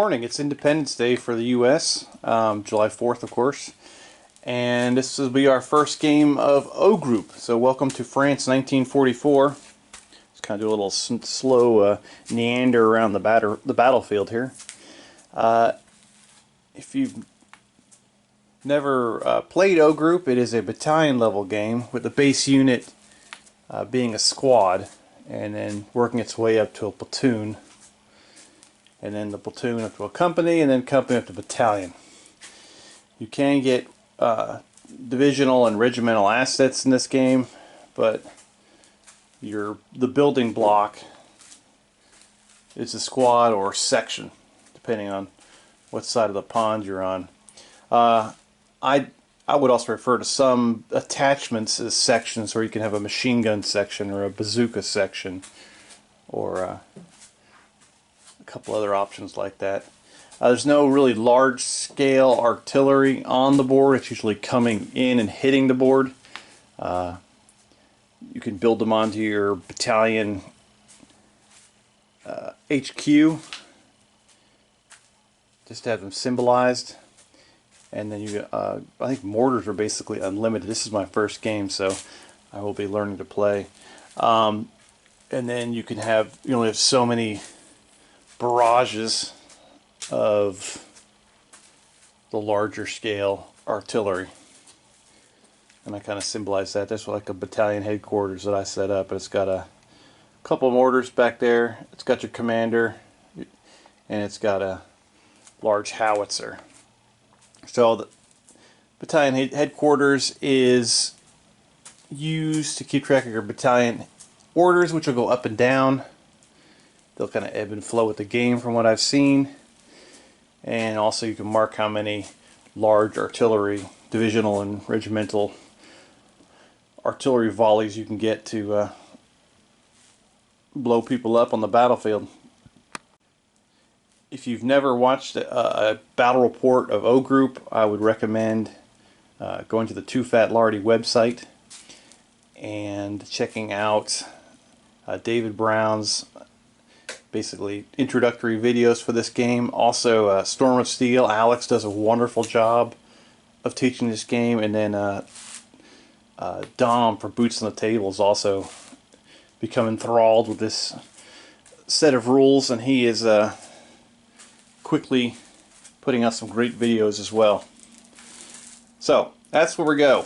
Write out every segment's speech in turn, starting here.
morning. It's Independence Day for the U.S., July 4th, of course. And this will be our first game of Regroup. So welcome to France 1944. Let's kind of do a little slow neander around the battlefield here. If you've never played Regroup, it is a battalion level game with the base unit being a squad and then working its way up to a platoon, and then the platoon up to a company, and then company up to battalion. You can get divisional and regimental assets in this game, but the building block is a squad or section, depending on what side of the pond you're on. I would also refer to some attachments as sections, where you can have a machine gun section or a bazooka section, or a couple other options like that. There's no really large-scale artillery on the board. It's usually coming in and hitting the board. You can build them onto your battalion HQ, just to have them symbolized. And then I think mortars are basically unlimited. This is my first game, so I will be learning to play. And then you only have so many barrages of the larger scale artillery, and I kind of symbolize that. That's like a battalion headquarters that I set up. It's got a couple of mortars back there. It's got your commander, and it's got a large howitzer. So the battalion headquarters is used to keep track of your battalion orders, which will go up and down. They'll kind of ebb and flow with the game from what I've seen. And also you can mark how many large artillery, divisional and regimental artillery volleys you can get to blow people up on the battlefield. If you've never watched a battle report of Regroup, I would recommend going to the Too Fat Lardy website and checking out David Brown's basically introductory videos for this game. Also, Storm of Steel, Alex does a wonderful job of teaching this game, and then Dom for Boots on the Table has also become enthralled with this set of rules, and he is quickly putting out some great videos as well. So that's where we go.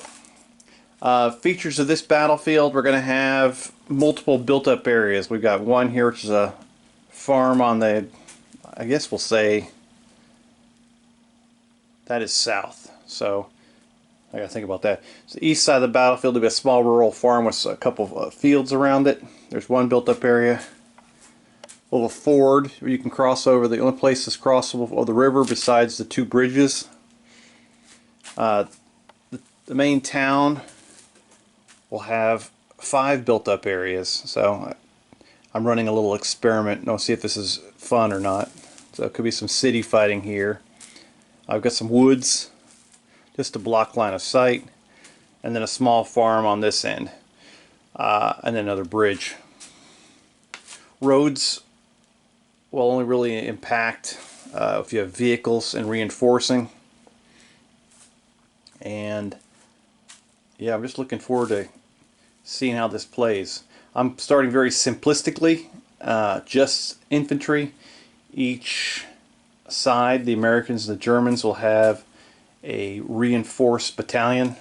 Features of this battlefield: we're going to have multiple built-up areas. We've got one here, which is a farm on the, I guess we'll say that is south, so I gotta think about that. So the east side of the battlefield will be a small rural farm with a couple of fields around it. There's one built-up area. We'll have a ford where you can cross over. The only place that's crossable of the river besides the two bridges. The main town will have 5 built-up areas. So I'm running a little experiment, and I'll see if this is fun or not. So it could be some city fighting here. I've got some woods, just a block line of sight, and then a small farm on this end, and then another bridge. Roads will only really impact if you have vehicles and reinforcing. And yeah, I'm just looking forward to seeing how this plays. I'm starting very simplistically, just infantry. Each side, the Americans and the Germans, will have a reinforced battalion,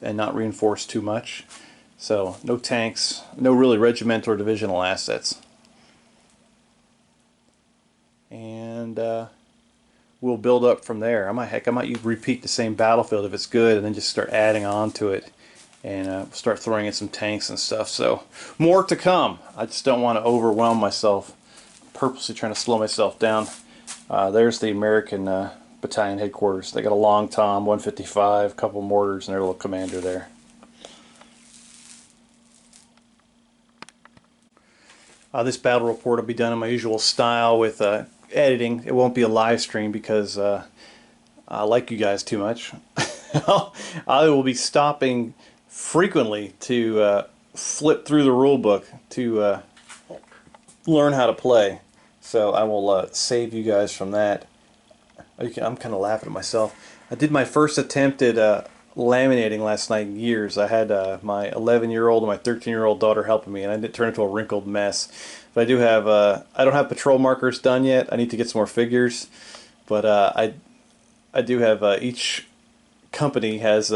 and not reinforced too much. So no tanks, no really regimental or divisional assets. And we'll build up from there. I might repeat the same battlefield if it's good, and then just start adding on to it, and start throwing in some tanks and stuff. So more to come. I just don't want to overwhelm myself, purposely trying to slow myself down. There's the American battalion headquarters. They got a long tom, 155, a couple mortars, and their little commander there. This battle report will be done in my usual style with editing. It won't be a live stream because I like you guys too much. I will be stopping frequently to flip through the rule book to learn how to play. So I will save you guys from that. I'm kind of laughing at myself. I did my first attempt at laminating last night in years. I had my 11-year-old and my 13-year-old daughter helping me, and I did turn into a wrinkled mess. But I do have I don't have patrol markers done yet. I need to get some more figures, but I do have each company has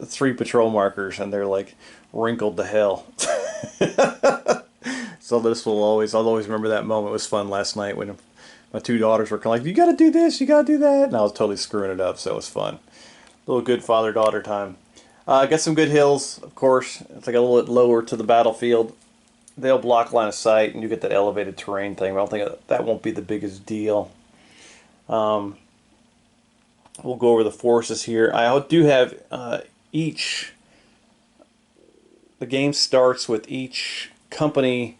3 patrol markers, and they're like wrinkled to hell. So this will always I'll always remember that moment. It was fun last night when my 2 daughters were kind of like, "You got to do this, you got to do that," and I was totally screwing it up. So it was fun. A little good father-daughter time. Got some good hills, of course. It's like a little bit lower to the battlefield. They'll block line of sight, and you get that elevated terrain thing. I don't think that won't be the biggest deal. We'll go over the forces here. I do have each. The game starts with each company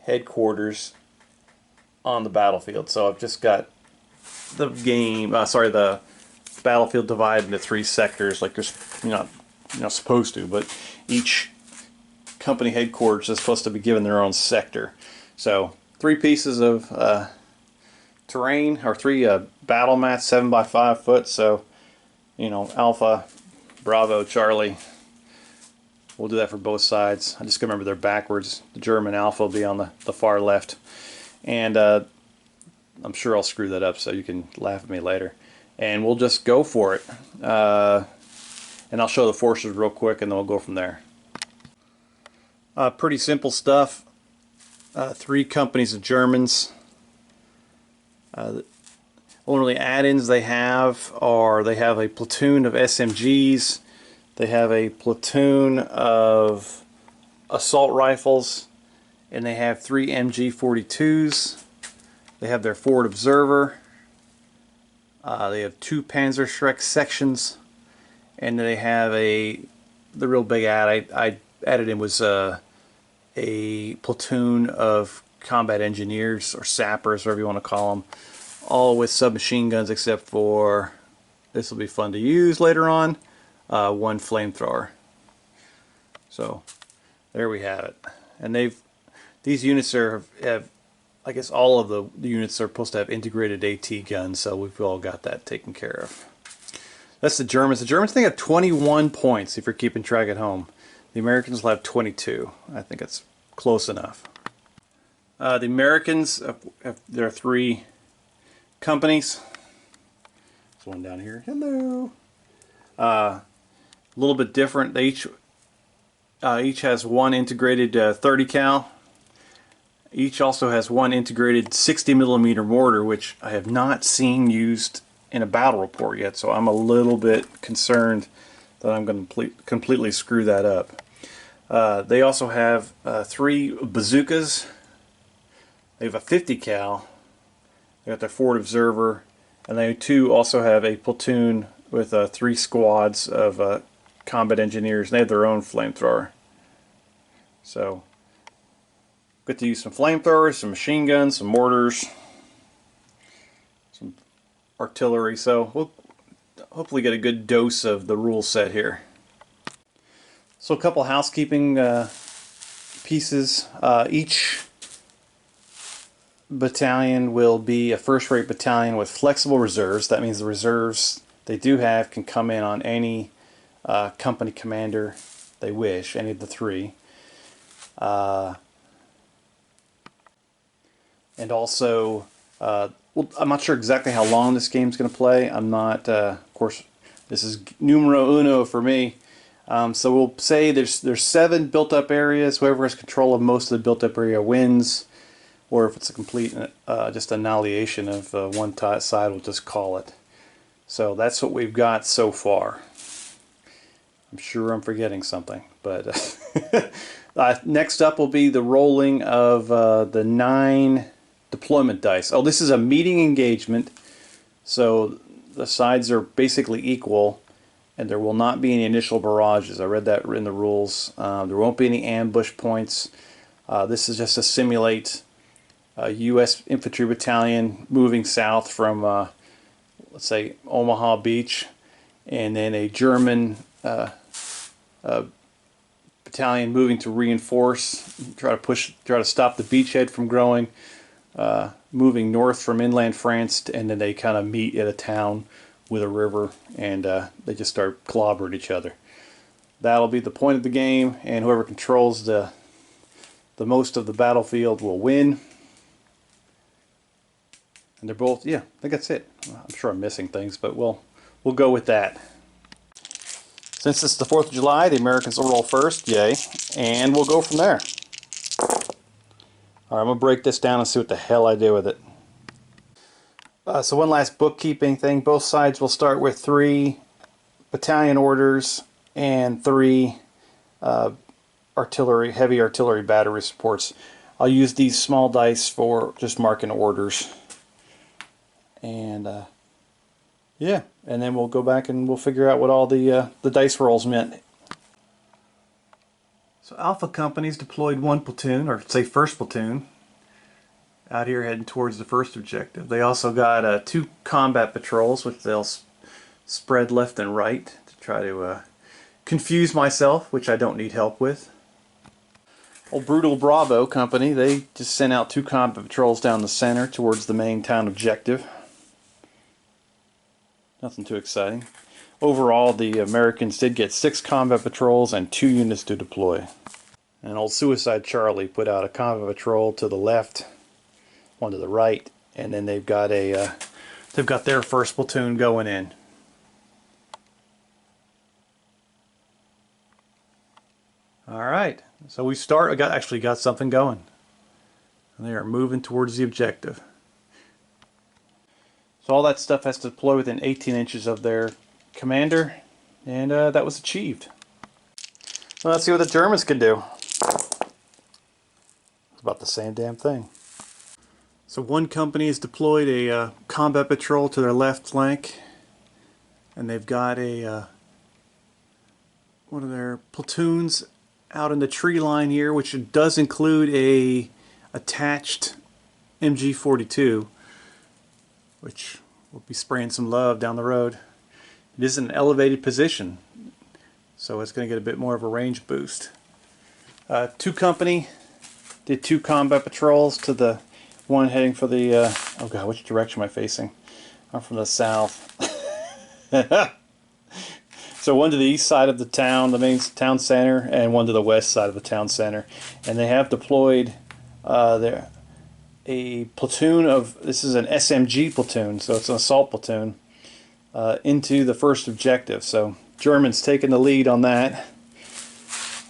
headquarters on the battlefield. So I've just got the the battlefield divided into 3 sectors, like there's you're not supposed to, but each company headquarters is supposed to be given their own sector. So 3 pieces of terrain, or 3 battle mats, 7 by 5 foot. So Alpha, Bravo, Charlie. We'll do that for both sides. I just gotta remember they're backwards. The German Alpha will be on the far left, and I'm sure I'll screw that up, so you can laugh at me later. And we'll just go for it. And I'll show the forces real quick, and then we'll go from there. Pretty simple stuff. 3 companies of Germans. The only add-ins they have are they have a platoon of SMGs, they have a platoon of assault rifles, and they have 3 MG42s. They have their forward observer. They have 2 Panzerschreck sections, and they have the real big add I added in was a platoon of combat engineers, or sappers, whatever you want to call them, all with submachine guns, except for, this will be fun to use later on, 1 flamethrower. So there we have it. And these units have I guess all of the units are supposed to have integrated AT guns, so we've all got that taken care of. That's the Germans. The Germans, I think, have 21 points, if you're keeping track at home. The Americans will have 22. I think it's close enough. The Americans, there are 3 companies. There's one down here. Hello. A little bit different. They each has 1 integrated 30 cal. Each also has 1 integrated 60mm mortar, which I have not seen used in a battle report yet, so I'm a little bit concerned that I'm going to completely screw that up. They also have 3 bazookas. They have a 50 cal. They got their forward observer, and they too also have a platoon with 3 squads of combat engineers, and they have their own flamethrower. So get to use some flamethrowers, some machine guns, some mortars, some artillery. So we'll hopefully get a good dose of the rule set here. So a couple housekeeping pieces. Each battalion will be a first-rate battalion with flexible reserves. That means the reserves they do have can come in on any company commander they wish, any of the 3. And also, well, I'm not sure exactly how long this game's going to play. I'm not, of course, this is numero uno for me. So we'll say there's 7 built-up areas. Whoever has control of most of the built-up area wins. Or if it's a complete just annihilation of one side, we'll just call it. So that's what we've got so far. I'm sure I'm forgetting something, but next up will be the rolling of the 9 deployment dice. Oh, this is a meeting engagement, so the sides are basically equal, and there will not be any initial barrages. I read that in the rules. There won't be any ambush points. This is just to simulate a U.S. infantry battalion moving south from, let's say, Omaha Beach, and then a German battalion moving to reinforce, try to stop the beachhead from growing. moving north from inland France, and then they kind of meet at a town with a river, and they just start clobbering each other. That'll be the point of the game, and whoever controls the most of the battlefield will win. And they're both, yeah, I think that's it. I'm sure I'm missing things, but we'll go with that. Since it's the 4th of July, the Americans will roll first, yay, and we'll go from there. Alright, I'm going to break this down and see what the hell I do with it. So one last bookkeeping thing. Both sides will start with 3 battalion orders and 3 heavy artillery battery supports. I'll use these small dice for just marking orders. And yeah, and then we'll go back and we'll figure out what all the dice rolls meant. So Alpha Company's deployed 1 platoon, or say 1st platoon, out here heading towards the first objective. They also got 2 combat patrols, which they'll spread left and right to try to confuse myself, which I don't need help with. Old Brutal Bravo Company, they just sent out 2 combat patrols down the center towards the main town objective. Nothing too exciting. Overall, the Americans did get 6 combat patrols and 2 units to deploy. And old Suicide Charlie put out a combat patrol to the left, 1 to the right, and then they've got their 1st platoon going in. All right, so we start. Actually got something going, and they are moving towards the objective. So all that stuff has to deploy within 18 inches of their commander, and that was achieved. Well, let's see what the Germans can do. It's about the same damn thing. So one company has deployed a combat patrol to their left flank, and they've got one of their platoons out in the tree line here, which does include a attached MG42, which will be spraying some love down the road. It is in an elevated position, so it's going to get a bit more of a range boost. 2 company did 2 combat patrols to the one heading for the oh god, which direction am I facing? I'm from the south. So 1 to the east side of the town, the main town center, and 1 to the west side of the town center, and they have deployed a platoon of, this is an SMG platoon, so it's an assault platoon, into the first objective. So Germans taking the lead on that.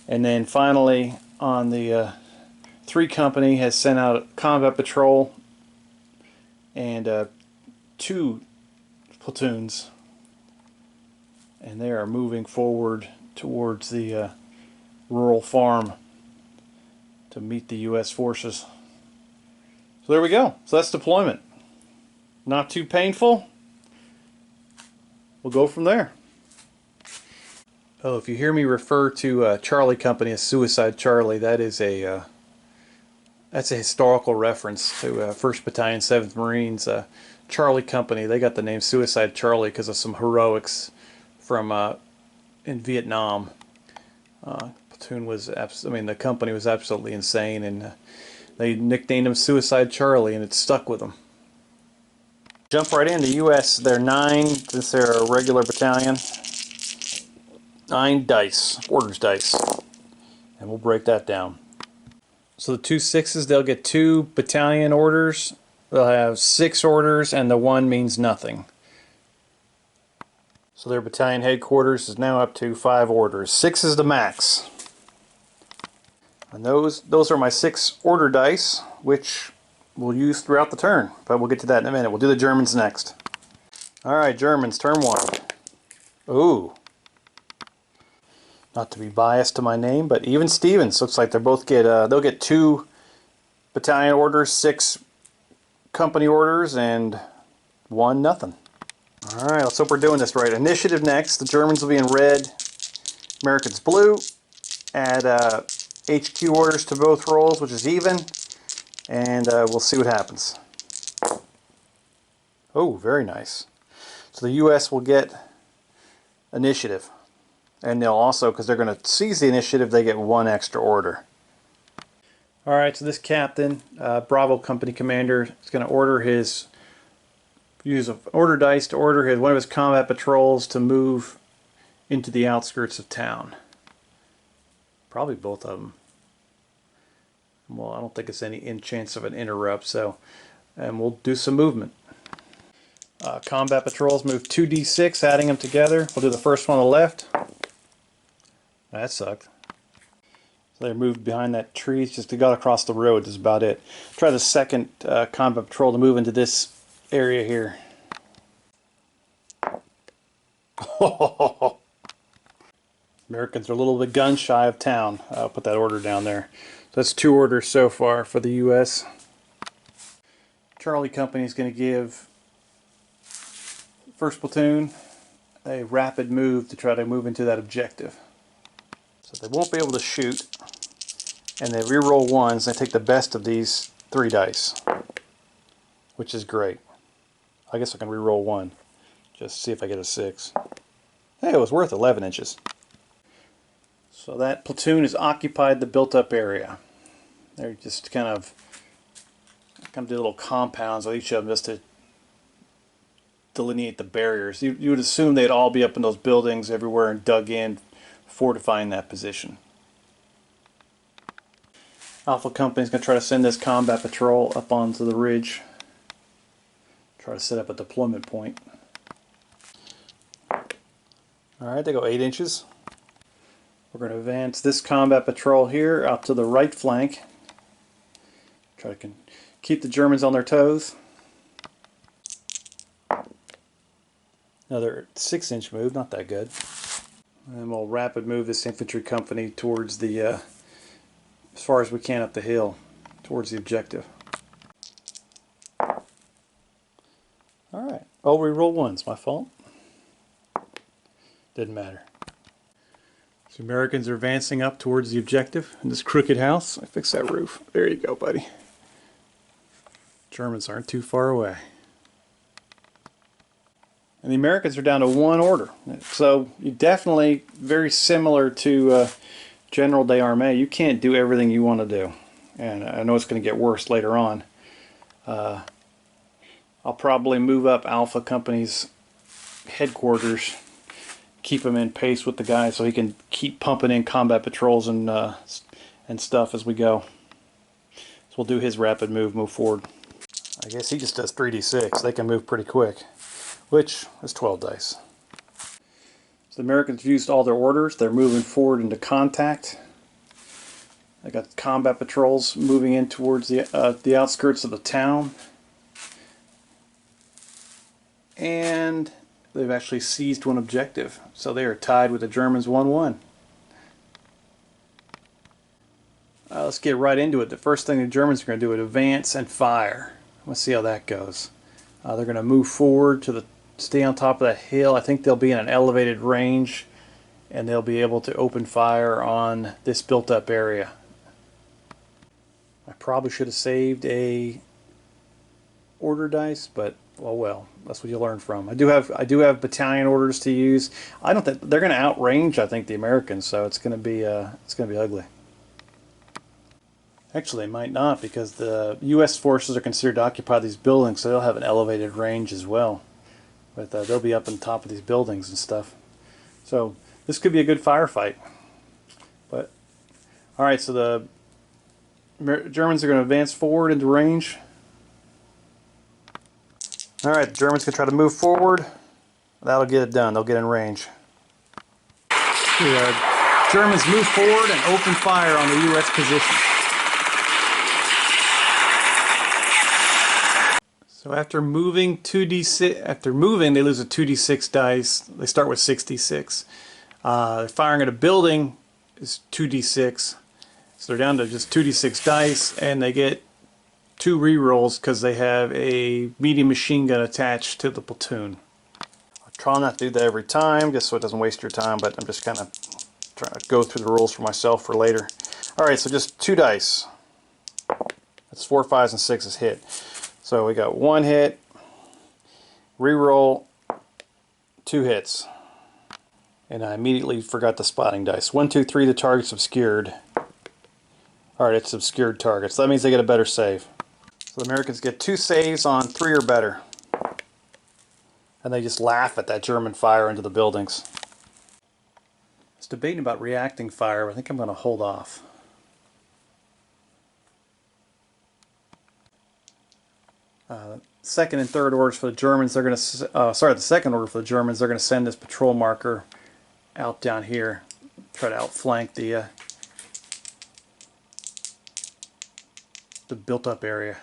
And then finally on the 3 company has sent out a combat patrol and 2 platoons, and they are moving forward towards the rural farm to meet the U.S. forces. So there we go. So that's deployment. Not too painful. We'll go from there. Oh, if you hear me refer to Charlie Company as Suicide Charlie, that's a historical reference to 1st Battalion, 7th Marines. Charlie Company, they got the name Suicide Charlie because of some heroics from in Vietnam. Platoon was, the company was absolutely insane, and they nicknamed him Suicide Charlie, and it stuck with them. Jump right in. The U.S., they're 9, since they're a regular battalion. 9 dice, orders dice, and we'll break that down. So the 2 6s, they'll get 2 battalion orders. They'll have 6 orders, and the 1 means nothing. So their battalion headquarters is now up to 5 orders. 6 is the max. And those are my 6 order dice, which we'll use throughout the turn. But we'll get to that in a minute. We'll do the Germans next. Alright, Germans, turn 1. Ooh. Not to be biased to my name, but even Stevens. Looks like they'll get 2 battalion orders, 6 company orders, and 1 nothing. Alright, let's hope we're doing this right. Initiative next. The Germans will be in red, Americans blue. Add HQ orders to both rolls, which is even. And we'll see what happens. Oh, very nice. So the U.S. will get initiative. And they'll also, because they're going to seize the initiative, they get 1 extra order. Alright, so this captain, Bravo Company Commander, is going to use an order dice to order one of his combat patrols to move into the outskirts of town. Probably both of them. Well, I don't think it's any chance of an interrupt, so, and we'll do some movement. Combat patrols move 2d6, adding them together. We'll do the first one on the left. That sucked. So they moved behind that tree, just to go across the road is about it. Try the second combat patrol to move into this area here. Americans are a little bit gun shy of town. I'll put that order down there. So that's 2 orders so far for the U.S. Charlie Company is going to give first platoon a rapid move to try to move into that objective. So they won't be able to shoot, and they reroll ones. They take the best of these 3 dice, which is great. I guess I can reroll 1, just see if I get a 6. Hey, it was worth 11 inches. So that platoon has occupied the built-up area. They're just kind of do little compounds on each of them just to delineate the barriers. You would assume they'd all be up in those buildings everywhere and dug in, fortifying that position. Alpha Company is going to try to send this combat patrol up onto the ridge. Try to set up a deployment point. Alright, they go 8 inches. We're going to advance this combat patrol here out to the right flank. Try to keep the Germans on their toes. Another 6-inch move, not that good. And we'll rapid move this infantry company towards the, as far as we can up the hill, towards the objective. Alright. Oh, we rolled 1s, my fault. Didn't matter. So Americans are advancing up towards the objective in this crooked house. I fixed that roof. There you go, buddy. Germans aren't too far away. And the Americans are down to 1 order. So you definitely, very similar to General Desarmés, you can't do everything you want to do. And I know it's going to get worse later on. I'll probably move up Alpha Company's headquarters, keep him in pace with the guys so he can keep pumping in combat patrols and stuff as we go. So we'll do his rapid move forward. I guess he just does 3d6. They can move pretty quick, which is 12 dice. So the Americans used all their orders. They're moving forward into contact. They got combat patrols moving in towards the outskirts of the town. And they've actually seized 1 objective. So they are tied with the Germans 1-1. Let's get right into it. The first thing the Germans are going to do is advance and fire. Let's see how that goes. They're going to move forward to stay on top of that hill. I think they'll be in an elevated range, and they'll be able to open fire on this built-up area. I probably should have saved a order dice, but oh well. That's what you learn from. I do have battalion orders to use. I don't think they're going to outrange, I think, the Americans, so it's going to be ugly. Actually, they might not, because the U.S. forces are considered to occupy these buildings, so they'll have an elevated range as well. But they'll be up on top of these buildings and stuff. So this could be a good firefight. But all right, so the Germans are going to advance forward into range. All right, the Germans can try to move forward. That'll get it done. They'll get in range. The Germans move forward and open fire on the U.S. position. So after moving 2d6, they lose a 2d6 dice. They start with 6d6. Firing at a building is 2d6. So they're down to just 2d6 dice, and they get 2 rerolls because they have a medium machine gun attached to the platoon. I'll try not to do that every time, just so it doesn't waste your time, but I'm just kind of trying to go through the rules for myself for later. Alright, so just 2 dice. That's 4, 5s, and 6s hit. So we got 1 hit, reroll, 2 hits. And I immediately forgot the spotting dice. 1, 2, 3, the target's obscured. Alright, it's obscured targets. That means they get a better save. So the Americans get 2 saves on 3 or better. And they just laugh at that German fire into the buildings. I was debating about reacting fire, but I think I'm going to hold off. Second and third orders for the Germans, they're going to, the second order for the Germans, they're going to send this patrol marker out down here, try to outflank the built up area.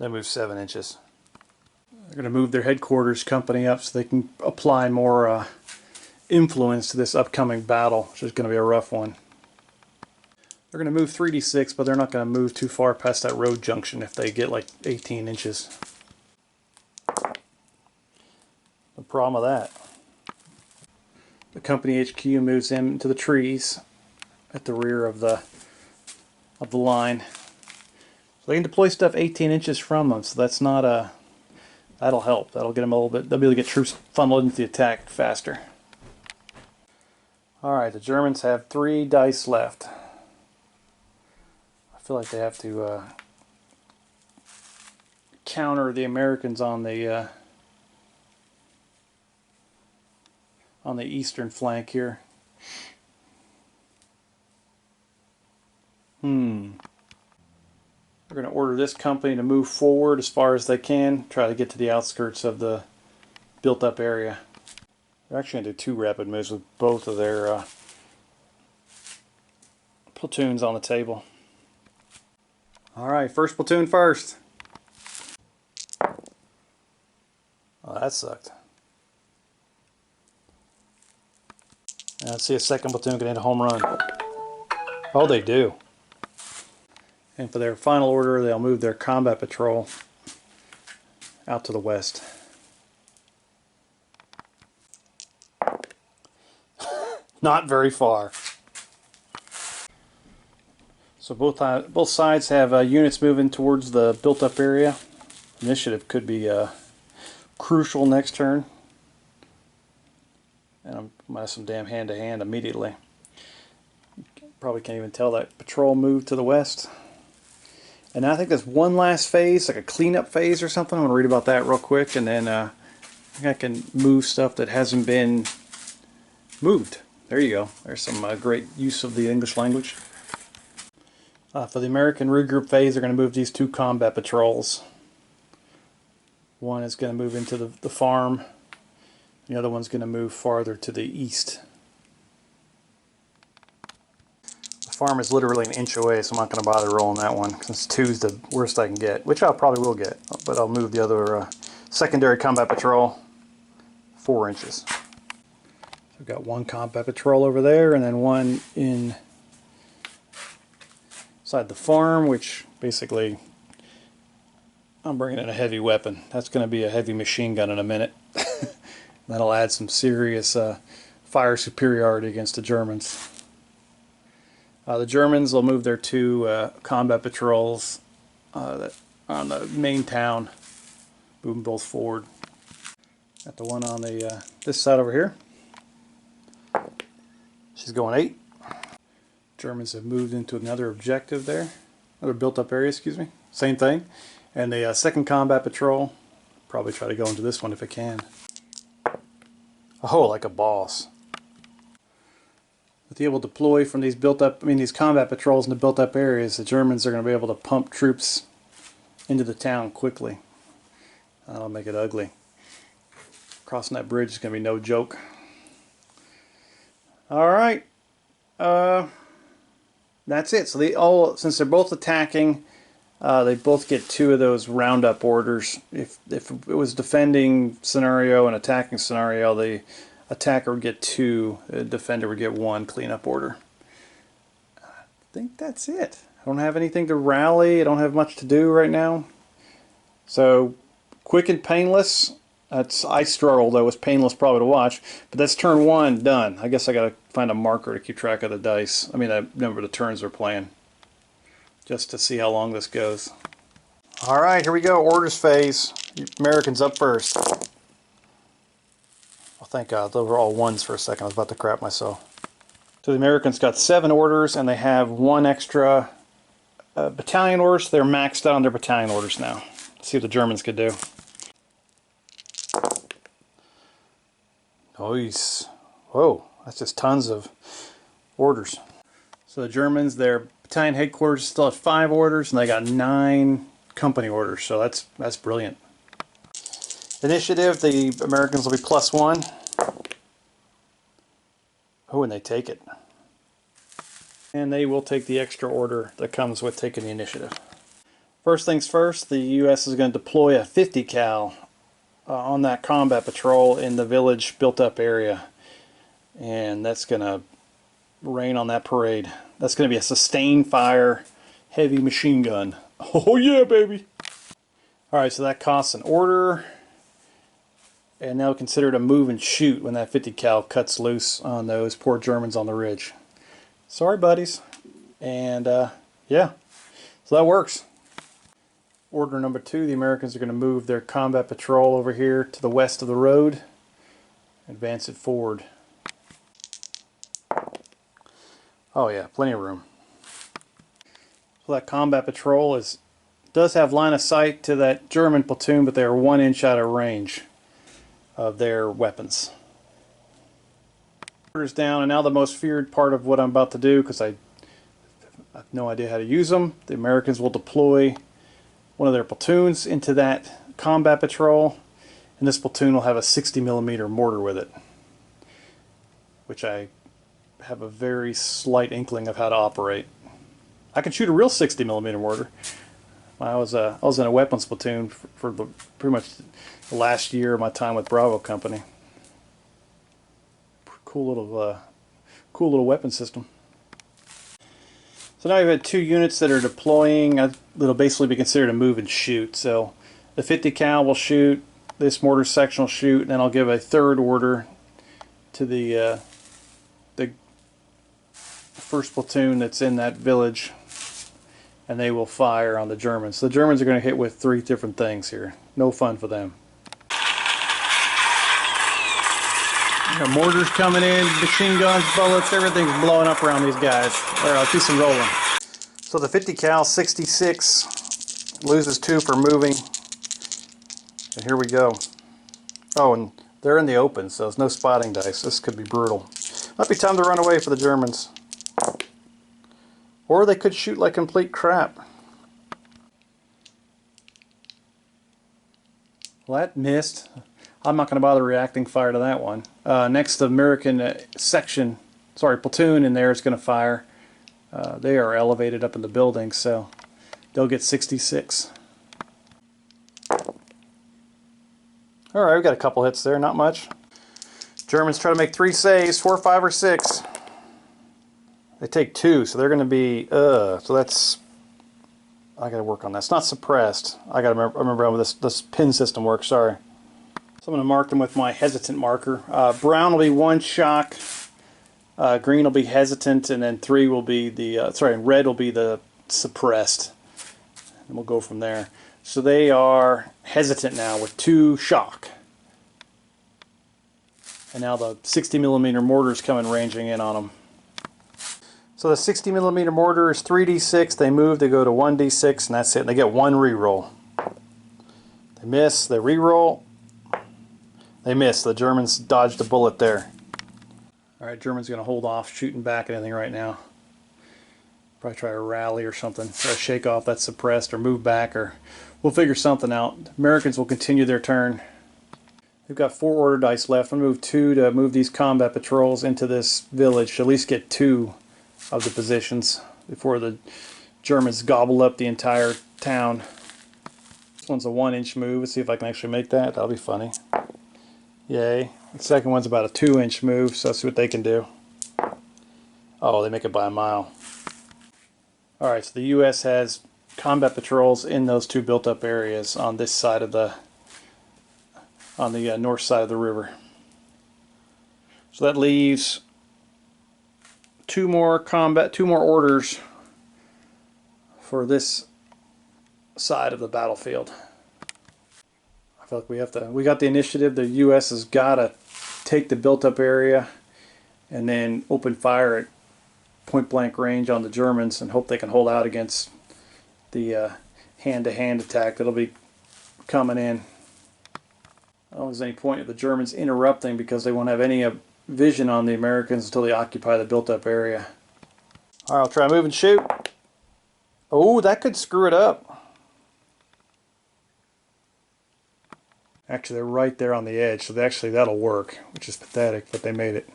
They move 7 inches. They're going to move their headquarters company up so they can apply more influence to this upcoming battle, which is going to be a rough one. They're going to move 3d6, but they're not going to move too far past that road junction if they get like 18 inches. The problem with that, the company HQ moves into the trees at the rear of the line. So they can deploy stuff 18 inches from them, so that's not a... That'll help. That'll get them a little bit... They'll be able to get troops funneled into the attack faster. Alright, the Germans have 3 dice left. I feel like they have to counter the Americans on the eastern flank here. They're going to order this company to move forward as far as they can, try to get to the outskirts of the built up area. They're actually going to do 2 rapid moves with both of their platoons on the table. Alright, first platoon first. Oh, that sucked. And let's see a second platoon can hit a home run. Oh, they do. And for their final order, they'll move their combat patrol out to the west. Not very far. So both sides have units moving towards the built-up area. Initiative could be crucial next turn. And I might have some damn hand-to-hand immediately. Probably can't even tell that patrol moved to the west. And now I think there's one last phase, like a cleanup phase or something. I'm going to read about that real quick, and then I think I can move stuff that hasn't been moved. There you go. There's some great use of the English language. For the American regroup phase, they're going to move these 2 combat patrols. One is going to move into the farm. The other one's going to move farther to the east. The farm is literally an inch away, so I'm not going to bother rolling that one, since 2 is the worst I can get, which I probably will get. But I'll move the other secondary combat patrol 4 inches. So I've got 1 combat patrol over there, and then 1 inside the farm, which basically I'm bringing in a heavy weapon. That's going to be a heavy machine gun in a minute. That'll add some serious fire superiority against the Germans. The Germans will move their 2 combat patrols on the main town, move them both forward. Got the one on the this side over here. She's going 8. Germans have moved into another objective there, another built-up area, excuse me. Same thing. And the second combat patrol, probably try to go into this one if it can. Oh, like a boss. With the able to deploy from these these combat patrols in the built-up areas, the Germans are going to be able to pump troops into the town quickly. That'll make it ugly. Crossing that bridge is going to be no joke. All right. That's it. So since they're both attacking, they both get 2 of those roundup orders. If it was defending scenario and attacking scenario, the attacker would get 2, the defender would get 1 cleanup order. I think that's it. I don't have anything to rally. I don't have much to do right now. So quick and painless. I struggle though. It's painless probably to watch. But that's turn 1 done. I guess I got to find a marker to keep track of the dice. I mean, the number of the turns we're playing, just to see how long this goes. All right, here we go. Orders phase. Americans up first. Oh, thank God. Those were all 1s for a second. I was about to crap myself. So the Americans got 7 orders, and they have 1 extra battalion orders. So they're maxed out on their battalion orders now. Let's see what the Germans could do. Nice. Whoa, that's just tons of orders. So the Germans, their battalion headquarters still have 5 orders, and they got 9 company orders. So that's brilliant. Initiative, the Americans will be +1. Oh, and they take it. And they will take the extra order that comes with taking the initiative. First things first, the U.S. is going to deploy a 50 cal on that combat patrol in the village built up area. And that's going to rain on that parade. That's going to be a sustained fire heavy machine gun. Oh yeah, baby! Alright, so that costs an order. And now consider it a move and shoot when that 50 cal cuts loose on those poor Germans on the ridge. Sorry, buddies. And yeah, so that works. Order number 2, the Americans are going to move their combat patrol over here to the west of the road, advance it forward. Oh yeah, plenty of room. So that combat patrol does have line of sight to that German platoon, but they are 1 inch out of range of their weapons. Orders down, and now the most feared part of what I'm about to do, because I have no idea how to use them. The Americans will deploy one of their platoons into that combat patrol, and this platoon will have a 60mm mortar with it, which I have a very slight inkling of how to operate. I can shoot a real 60mm mortar. I was in a weapons platoon for pretty much the last year of my time with Bravo Company. Cool little weapon system. So now you've had 2 units that are deploying. That'll basically be considered a move and shoot. So the 50 cal will shoot, this mortar section will shoot, and then I'll give a 3rd order to the first platoon that's in that village, and they will fire on the Germans. So the Germans are going to hit with 3 different things here. No fun for them. Got mortars coming in, machine guns, bullets, everything's blowing up around these guys. Alright, I'll do some rolling. So the 50 cal 66 loses 2 for moving. And here we go. Oh, and they're in the open, so there's no spotting dice. This could be brutal. Might be time to run away for the Germans. Or they could shoot like complete crap. Well, that missed. I'm not going to bother reacting fire to that one. Next, the American platoon in there is going to fire. They are elevated up in the building, so they'll get 66. Alright, we've got a couple hits there, not much. Germans try to make 3 saves, 4, 5, or 6. They take 2, so they're going to be, so that's, I got to work on that. It's not suppressed. I got to remember how this pin system works, sorry. So I'm going to mark them with my hesitant marker. Brown will be 1 shock, green will be hesitant, and then 3 will be the, red will be the suppressed. And we'll go from there. So they are hesitant now with 2 shock. And now the 60mm mortar is coming ranging in on them. So the 60mm mortar is 3d6. They move, they go to 1d6, and that's it. And they get 1 reroll. They miss, they reroll. They miss. The Germans dodged a bullet there. Alright, Germans going to hold off shooting back at anything right now. Probably try to rally or something. Try to shake off that suppressed or move back, or we'll figure something out. Americans will continue their turn. They've got 4 order dice left. I'm going to move 2 to move these combat patrols into this village to at least get 2 of the positions before the Germans gobble up the entire town. This one's a 1-inch move. Let's see if I can actually make that. That'll be funny. Yay. The second one's about a 2-inch move, so let's see what they can do. Oh, they make it by a mile. Alright, so the U.S. has combat patrols in those 2 built-up areas on this side of the north side of the river. So that leaves 2 more orders for this side of the battlefield. I feel like we got the initiative. The U.S. has got to take the built-up area and then open fire point blank range on the Germans and hope they can hold out against the hand-to-hand attack that'll be coming in. I don't think there's any point of the Germans interrupting because they won't have any vision on the Americans until they occupy the built-up area. Alright, I'll try move and shoot. Oh, that could screw it up. Actually, they're right there on the edge, so actually that'll work, which is pathetic, but they made it.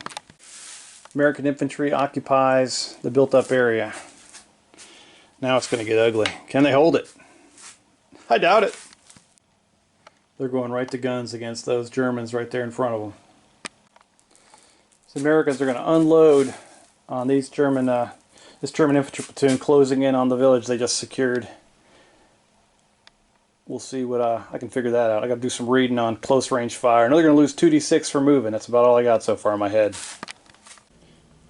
American infantry occupies the built-up area. Now it's going to get ugly. Can they hold it? I doubt it. They're going right to guns against those Germans right there in front of them. So the Americans are going to unload on these this German infantry platoon closing in on the village they just secured. We'll see what I can figure that out. I got to do some reading on close range fire. I know they're going to lose 2d6 for moving. That's about all I got so far in my head.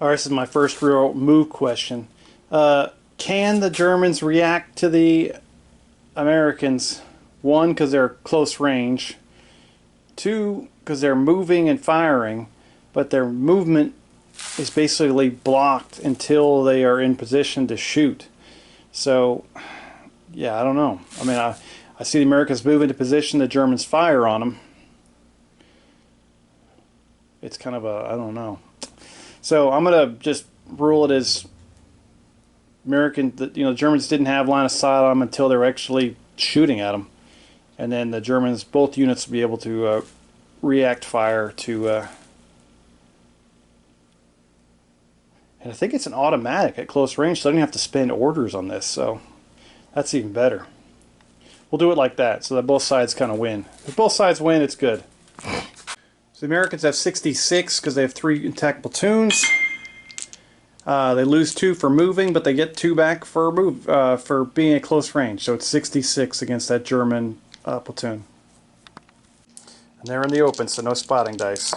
Alright, this is my first real move question. Can the Germans react to the Americans? One, because they're close range. Two, because they're moving and firing, but their movement is basically blocked until they are in position to shoot. So, yeah, I don't know. I mean, I see the Americans move into position, the Germans fire on them. It's kind of a, I don't know. So I'm going to just rule it as the Germans didn't have line of sight on them until they were actually shooting at them. And then the Germans, both units, will be able to react fire to... and I think it's an automatic at close range, so I don't have to spend orders on this, so that's even better. We'll do it like that, so that both sides kind of win. If both sides win, it's good. So the Americans have 66 because they have 3 intact platoons. They lose 2 for moving, but they get 2 back for being at close range. So it's 66 against that German platoon. And they're in the open, so no spotting dice.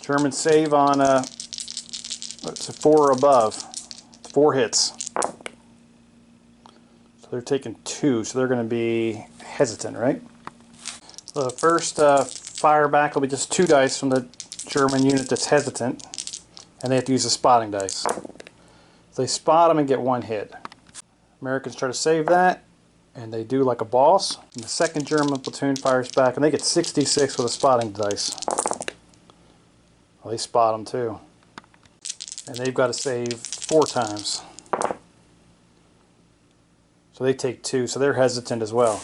Germans save on it's a 4 or above. 4 hits. So they're taking 2, so they're going to be hesitant, right? So the first fire back will be just 2 dice from the German unit that's hesitant, and they have to use a spotting dice. So they spot them and get 1 hit. Americans try to save that, and they do like a boss. And the second German platoon fires back, and they get 66 with a spotting dice. Well, they spot them too. And they've got to save 4 times. So they take 2, so they're hesitant as well.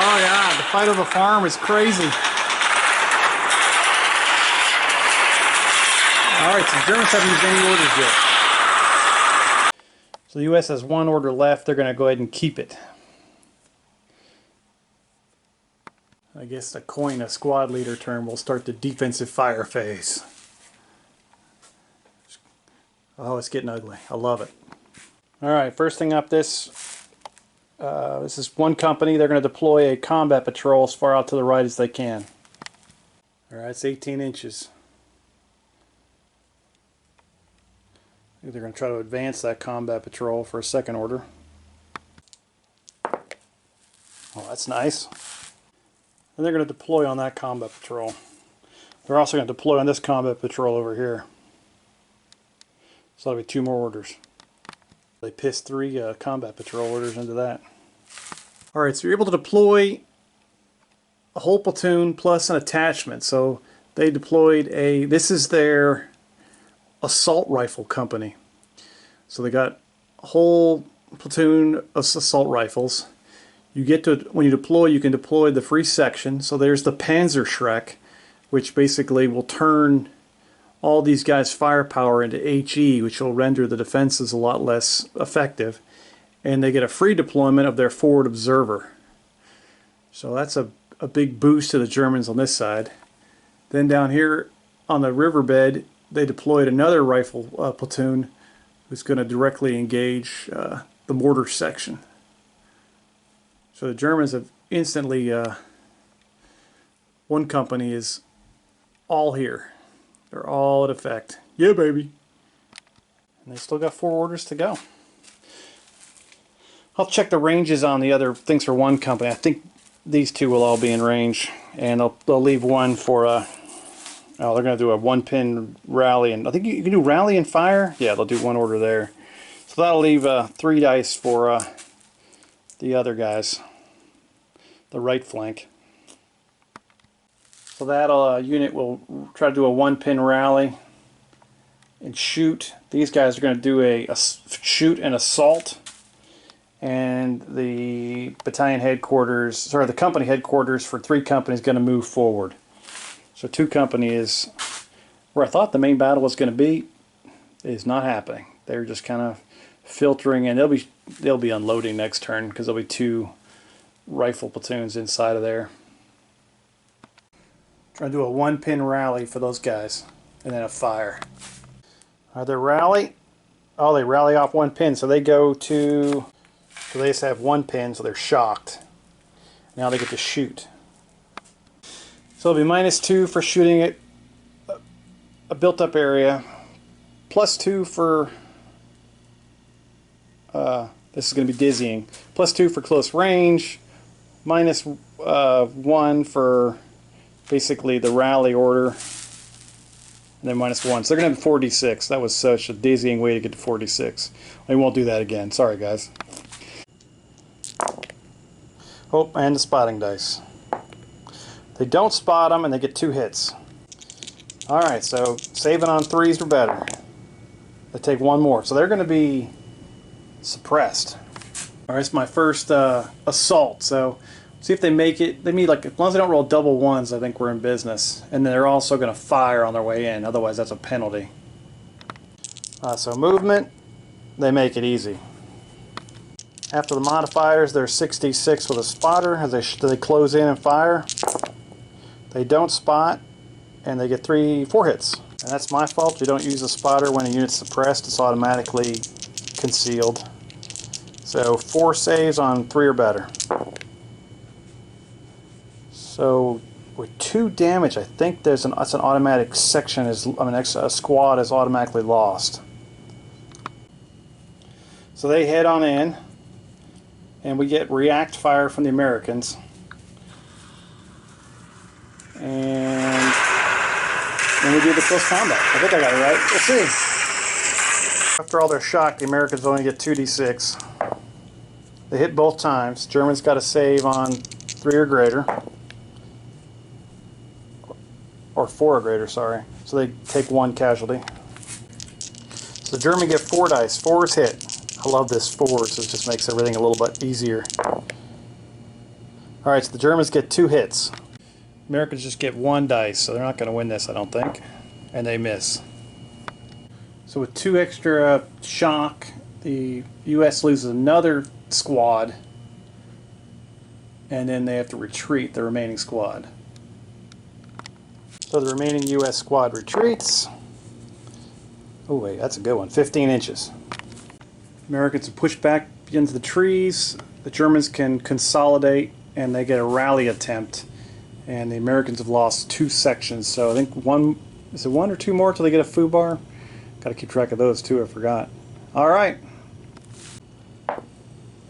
Oh yeah, the fight of the farm is crazy. Alright, so the Germans haven't used any orders yet. So the U.S. has 1 order left. They're going to go ahead and keep it. I guess to coin a squad leader term, we'll start the defensive fire phase. Oh, it's getting ugly. I love it. Alright, first thing up, this is one company. They're going to deploy a combat patrol as far out to the right as they can. Alright, it's 18 inches. They're going to try to advance that combat patrol for a second order. Oh, that's nice. And they're going to deploy on that combat patrol. They're also going to deploy on this combat patrol over here. So that'll be 2 more orders. They pissed 3 combat patrol orders into that. Alright, so you're able to deploy a whole platoon plus an attachment. So they deployed this is their assault rifle company. So they got a whole platoon of assault rifles. You get to, when you deploy, you can deploy the free section. So there's the Panzerschreck, which basically will turn all these guys' firepower into HE, which will render the defenses a lot less effective. And they get a free deployment of their forward observer. So that's a big boost to the Germans on this side. Then down here on the riverbed, they deployed another rifle platoon who's going to directly engage the mortar section. So the Germans have instantly, one company is all here. They're all at effect. Yeah, baby. And they still got 4 orders to go. I'll check the ranges on the other things for one company. I think these 2 will all be in range, and they'll leave 1 for Oh, they're going to do a 1-pin rally, and I think you can do rally and fire. Yeah, they'll do one order there. So that'll leave 3 dice for the other guys, the right flank. So that unit will try to do a 1-pin rally and shoot. These guys are going to do a shoot and assault. And the battalion headquarters, sorry, the company headquarters for 3 companies is going to move forward. So 2 companies, where I thought the main battle was going to be, is not happening. They're just kind of filtering, and they'll be unloading next turn because there'll be 2 rifle platoons inside of there. Trying to do a 1-pin rally for those guys, and then a fire. All right, their rally. Oh, they rally off 1 pin, so they go to. So they just have 1 pin, so they're shocked. Now they get to shoot. So it'll be -2 for shooting at a built-up area, +2 for. This is going to be dizzying. +2 for close range, -1 for basically the rally order, and then -1. So they're going to have 46. That was such a dizzying way to get to 46. We won't do that again. Sorry, guys. Oh, and the spotting dice. They don't spot them, and they get 2 hits. Alright, so saving on 3s or better. They take 1 more. So they're going to be suppressed. Alright, it's my first assault. So see if they make it. They need, like, as long as they don't roll double 1s, I think we're in business. And then they're also going to fire on their way in. Otherwise, that's a penalty. So movement, they make it easy. After the modifiers, they're 66 with a spotter as they close in and fire. They don't spot, and they get 4 hits. And that's my fault. You don't use a spotter when a unit's suppressed. It's automatically concealed. So 4 saves on 3 or better. So with 2 damage, I think that's an automatic section. A squad is automatically lost. So they head on in, and we get react fire from the Americans. And then we do the close combat. I think I got it right. We'll see. After all their shock, the Americans only get 2d6. They hit both times. Germans got a save on 3 or greater. Or 4 or greater, sorry. So they take 1 casualty. So the Germans get 4 dice. 4s hit. I love this 4s. It just makes everything a little bit easier. Alright, so the Germans get 2 hits. Americans just get 1 dice, so they're not going to win this, I don't think. And they miss. So with 2 extra shock, the U.S. loses another squad. And then they have to retreat, the remaining squad. So the remaining U.S. squad retreats. Oh wait, that's a good one. 15 inches. Americans are pushed back into the trees. The Germans can consolidate, and they get a rally attempt. And the Americans have lost 2 sections, so I think is it 1 or 2 more till they get a foo bar? Got to keep track of those too, I forgot. Alright.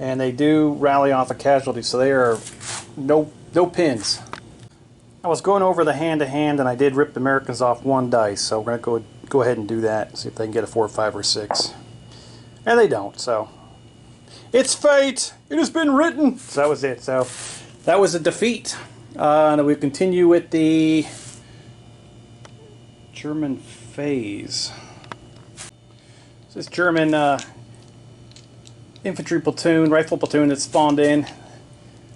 And they do rally off a casualty, so they are no pins. I was going over the hand-to-hand, and I did rip the Americans off 1 dice, so we're going to go ahead and do that, see if they can get a 4, 5, or 6. And they don't, so. It's fate! It has been written! So that was it. So that was a defeat. And we continue with the German phase. So this German infantry platoon, rifle platoon that spawned in,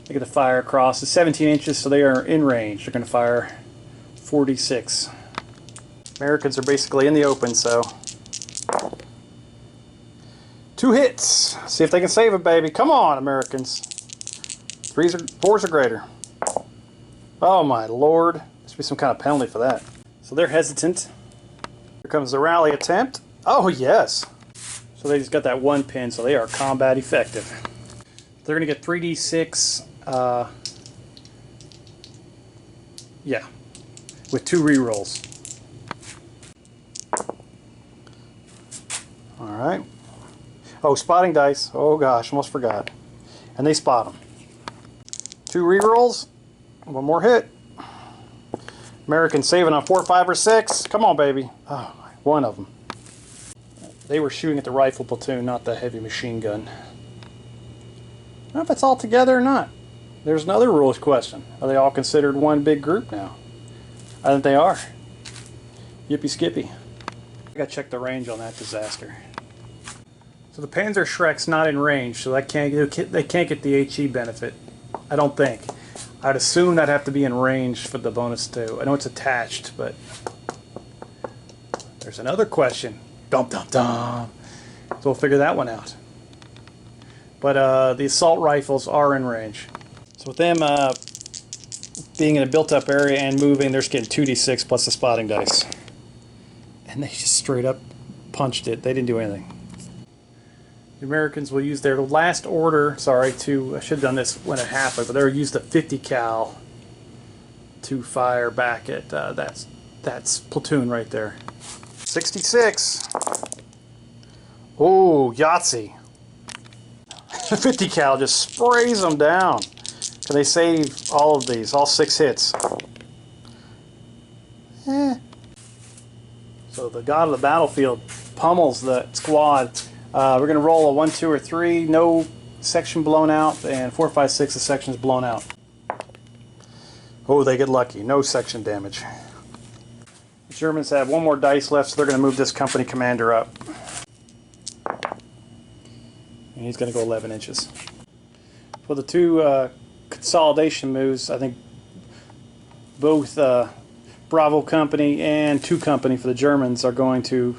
they get to fire across. It's 17 inches, so they are in range. They're going to fire 46. Americans are basically in the open, so 2 hits. See if they can save it, baby. Come on, Americans. 4s or greater. Oh my lord. There should be some kind of penalty for that. So they're hesitant. Here comes the rally attempt. Oh yes. So they just got that 1 pin, so they are combat effective. They're going to get 3d6. Yeah. With 2 rerolls. Alright. Oh, spotting dice. Oh gosh, almost forgot. And they spot them. 2 rerolls. 1 more hit. Americans saving on 4, 5, or 6. Come on, baby. Oh, one of them. They were shooting at the rifle platoon, not the heavy machine gun. I don't know if it's all together or not. There's another rules question. Are they all considered one big group now? I think they are. Yippee skippy. I gotta check the range on that disaster. So the Panzer Schreck's not in range, so they can't get the HE benefit. I don't think. I'd assume that'd have to be in range for the bonus too. I know it's attached, but there's another question. Dum dum dum. So we'll figure that one out. But the assault rifles are in range. So with them being in a built-up area and moving, they're just getting 2d6 plus the spotting dice. And they just straight up punched it. They didn't do anything. The Americans will use their last order, sorry, to, I should have done this when it happened, but they'll use the 50 cal to fire back at that's platoon right there. 66. Oh, Yahtzee. 50 cal just sprays them down. Can they save all of these, all 6 hits? So the god of the battlefield pummels the squad. We're going to roll a 1, 2, or 3. No section blown out, and 4, 5, 6. The section's blown out. Oh, they get lucky. No section damage. The Germans have 1 more dice left, so they're going to move this company commander up. And he's going to go 11 inches. For the 2 consolidation moves, I think both Bravo Company and 2 Company for the Germans are going to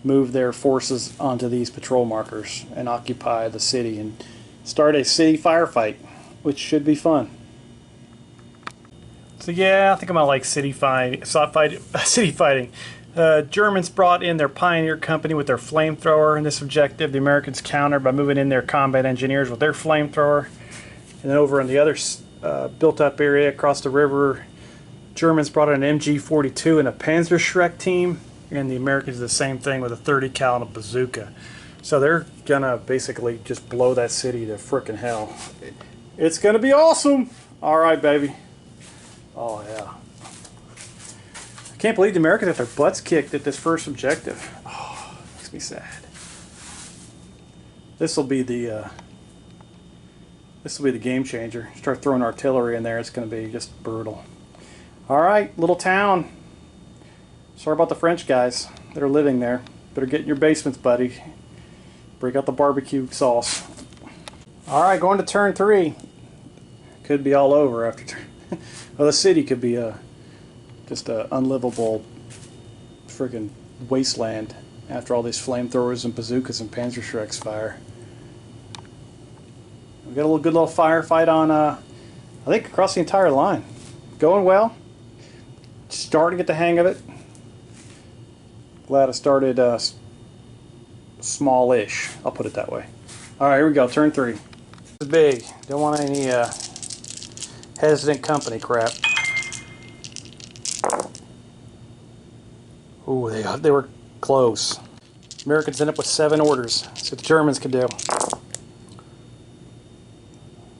move their forces onto these patrol markers and occupy the city and start a city firefight, which should be fun. So yeah, I think I'm gonna like city fighting. Germans brought in their Pioneer Company with their flamethrower in this objective. The Americans countered by moving in their combat engineers with their flamethrower. And then over in the other built-up area across the river, Germans brought in an MG-42 and a Panzer Schreck team. And the Americans did the same thing with a 30 cal and a bazooka. So they're gonna basically just blow that city to frickin' hell. It's gonna be awesome! Alright, baby. Oh, yeah. I can't believe the Americans got their butts kicked at this first objective. Oh, makes me sad. This'll be the game changer. Start throwing artillery in there, it's gonna be just brutal. Alright, little town. Sorry about the French guys that are living there. Better get in your basements, buddy. Break out the barbecue sauce. Alright, going to turn 3. Could be all over after turn. Well, the city could be just a unlivable friggin' wasteland after all these flamethrowers and bazookas and Panzer Schrecks fire. We got a good little firefight on, I think, across the entire line. Going well. Starting to get the hang of it. Glad I started small-ish. I'll put it that way. Alright, here we go. Turn 3. This is big. Don't want any hesitant company crap. Ooh, they were close. Americans end up with 7 orders. That's what the Germans could do.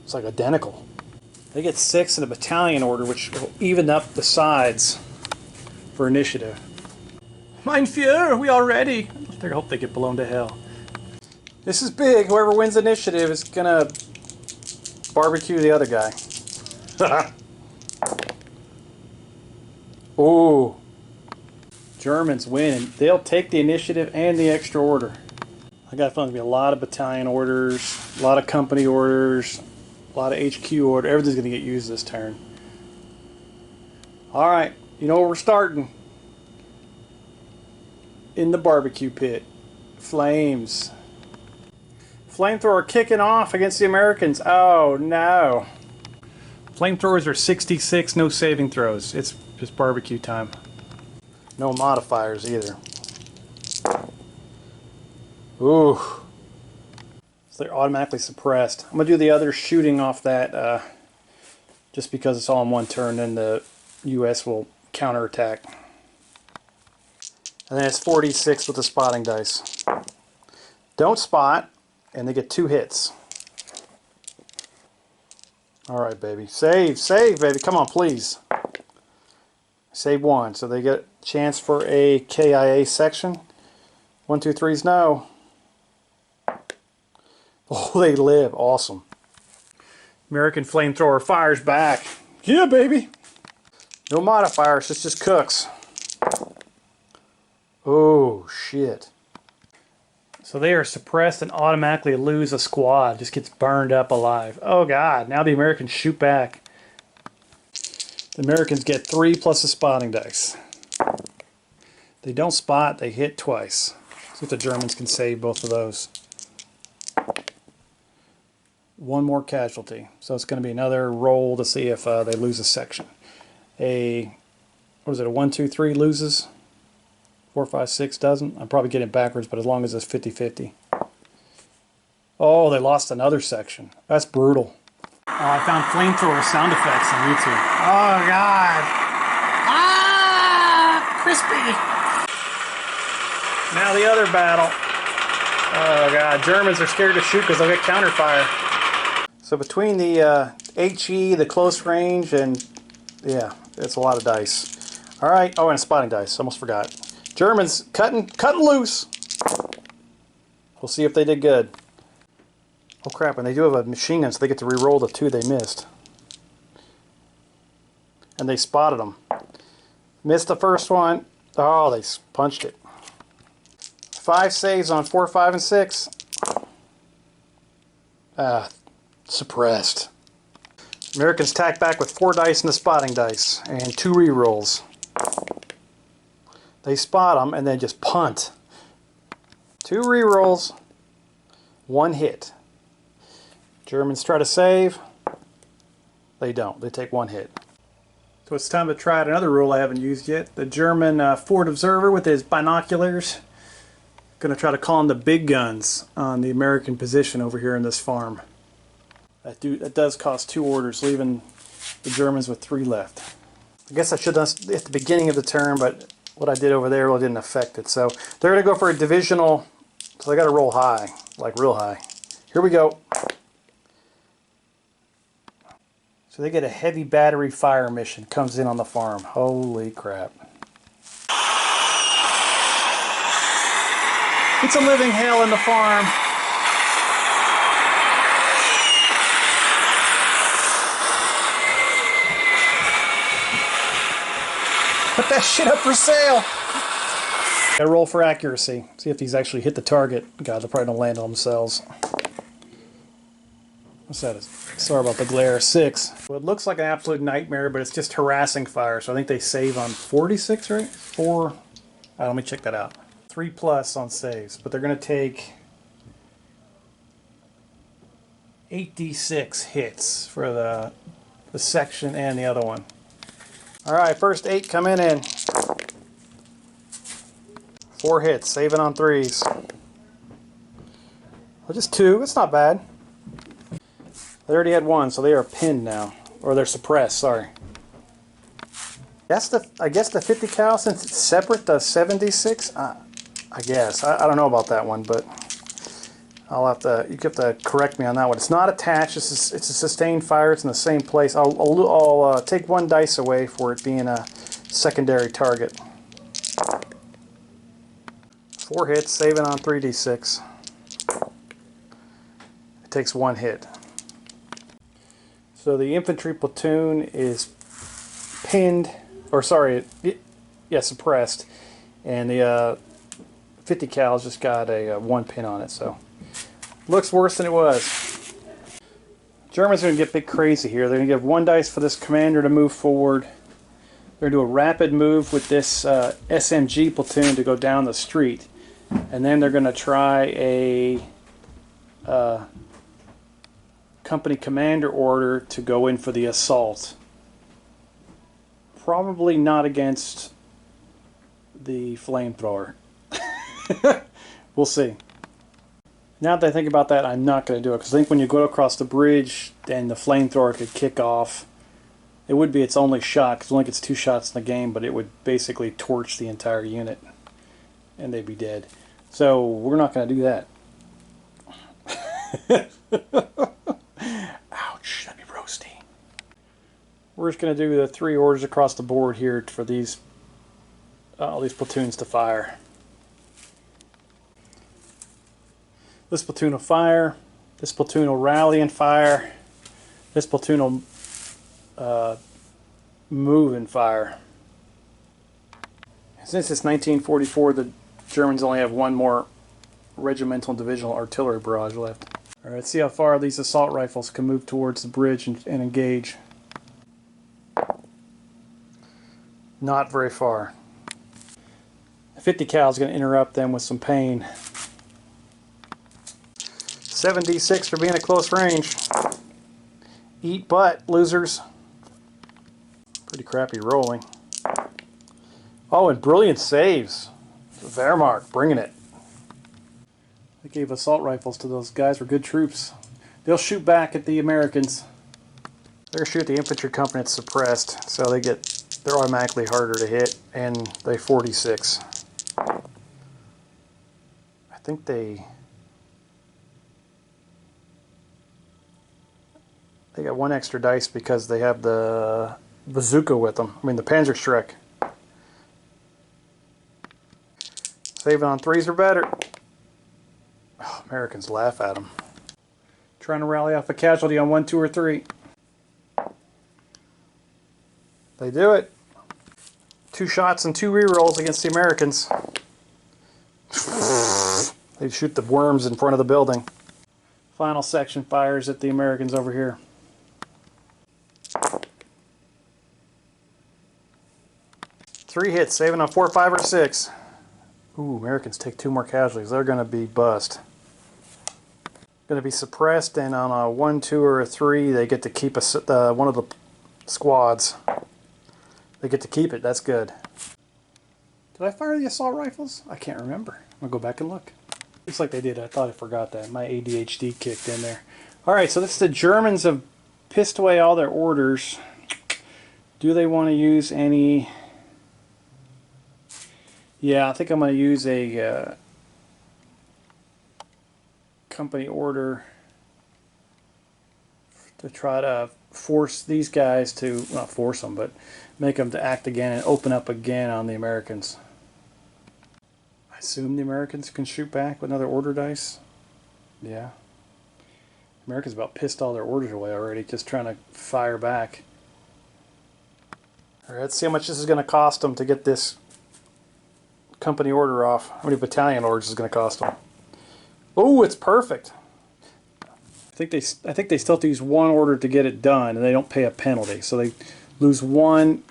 It's like identical. They get 6 in a battalion order, which will even up the sides for initiative. Mein Führer, we are ready. I hope they get blown to hell. This is big. Whoever wins initiative is gonna barbecue the other guy. Ooh. Germans win, and they'll take the initiative and the extra order. I got a feeling there's gonna be a lot of battalion orders, a lot of company orders, a lot of HQ orders. Everything's gonna get used this turn. Alright, you know where we're starting. In the barbecue pit. Flames. Flamethrower kicking off against the Americans. Oh no. Flamethrowers are 66, no saving throws. It's just barbecue time. No modifiers either. Ooh. So they're automatically suppressed. I'm going to do the other shooting off that just because it's all in one turn, then the US will counterattack. And then it's 46 with the spotting dice. Don't spot, and they get 2 hits. Alright, baby. Save, baby. Come on, please. Save 1, so they get a chance for a KIA section. 1, 2, 3's no. Oh, they live. Awesome. American Flamethrower fires back. Yeah, baby. No modifiers, this just cooks. Oh, shit. So they are suppressed and automatically lose a squad. Just gets burned up alive. Oh, God. Now the Americans shoot back. The Americans get 3 plus a spotting dice. They don't spot, they hit twice. See if the Germans can save both of those. 1 more casualty. So it's going to be another roll to see if they lose a section. What is it, a 1, 2, 3 loses? 4, 5, 6 doesn't? I'm probably getting it backwards, but as long as it's 50-50. Oh, they lost another section. That's brutal. Oh, I found flamethrower sound effects on YouTube. Oh, God. Ah! Crispy! Now the other battle. Oh, God. Germans are scared to shoot because they'll get counterfire. So between the HE, the close range, and yeah, it's a lot of dice. All right. Oh, and a spotting dice. Almost forgot. Germans cutting loose. We'll see if they did good. Oh crap, and they do have a machine gun, so they get to re-roll the 2 they missed. And they spotted them. Missed the first one. Oh, they punched it. 5 saves on 4, 5, and 6. Suppressed. Americans tack back with 4 dice and the spotting dice, and 2 re-rolls. They spot them and then just punt. 2 re-rolls, 1 hit. Germans try to save. They don't. They take 1 hit. So it's time to try out another rule I haven't used yet. The German forward observer with his binoculars. Going to try to call in the big guns on the American position over here in this farm. That does cost 2 orders, leaving the Germans with 3 left. I guess I should have done at the beginning of the turn, but what I did over there really didn't affect it. So they're going to go for a divisional, so they got to roll high, like real high. Here we go. So they get a heavy battery fire mission, comes in on the farm. Holy crap. It's a living hell in the farm. Put that shit up for sale. Gotta roll for accuracy. See if these actually hit the target. God, they'll probably don't land on themselves. What's that? Sorry about the glare. 6. Well, it looks like an absolute nightmare, but it's just harassing fire. So I think they save on 46, right? 4. Let me check that out. 3 plus on saves, but they're going to take 8d6 hits for the section and the other one. All right, first 8 coming in. 4 hits, saving on 3s. Well, just 2. It's not bad. They already had 1, so they are pinned now, or they're suppressed. Sorry. I guess the 50 cal, since it's separate, does 76. I guess I don't know about that one, but you have to correct me on that one. It's not attached. It's a sustained fire. It's in the same place. I'll take 1 dice away for it being a secondary target. 4 hits, saving on 3d6. It takes 1 hit. So the infantry platoon is pinned, or sorry, suppressed, and the 50 cal's just got a 1 pin on it, so looks worse than it was. Germans are going to get big crazy here. They're going to give 1 dice for this commander to move forward. They're going to do a rapid move with this SMG platoon to go down the street, and then they're going to try a company commander order to go in for the assault. Probably not against the flamethrower. We'll see. Now that I think about that, I'm not going to do it, because I think when you go across the bridge and the flamethrower could kick off, it would be its only shot, because it only gets 2 shots in the game, but it would basically torch the entire unit and they'd be dead. So we're not going to do that. Ouch, that'd be roasty. We're just going to do the 3 orders across the board here for these platoons to fire. This platoon will fire. This platoon will rally and fire. This platoon will move and fire. Since it's 1944, the Germans only have one more regimental and divisional artillery barrage left. Alright, let's see how far these assault rifles can move towards the bridge and engage. Not very far. The 50 cal is going to interrupt them with some pain. 7d6 for being at close range. Eat butt, losers. Pretty crappy rolling. Oh, and brilliant saves. Wehrmacht, bringing it. They gave assault rifles to those guys. Were good troops. They'll shoot back at the Americans. They're going to shoot at the infantry company that's suppressed, so they're automatically harder to hit, and they 46. I think they got 1 extra dice because they have the bazooka with them. I mean the Panzerschreck. Saving on 3s or better. Oh, Americans laugh at them. Trying to rally off a casualty on 1, 2, or 3. They do it. 2 shots and 2 rerolls against the Americans. They shoot the worms in front of the building. Final section fires at the Americans over here. Three hits, saving on 4, 5, or 6. Ooh, Americans take 2 more casualties. They're going to be bust. Going to be suppressed, and on a 1, 2, or a 3, they get to keep one of the squads. They get to keep it. That's good. Did I fire the assault rifles? I can't remember. I'll go back and look. Looks like they did. I thought I forgot that. My ADHD kicked in there. Alright, so the Germans have pissed away all their orders. Do they want to use any... Yeah, I think I'm going to use a company order to try to force these guys to, not force them, but make them to act again and open up again on the Americans. I assume the Americans can shoot back with another order dice. Yeah. Americans about pissed all their orders away already, just trying to fire back. Alright, let's see how much this is going to cost them to get this company order off. How many battalion orders is going to cost them? Oh, it's perfect. I think they still have to use 1 order to get it done, and they don't pay a penalty. So they lose 1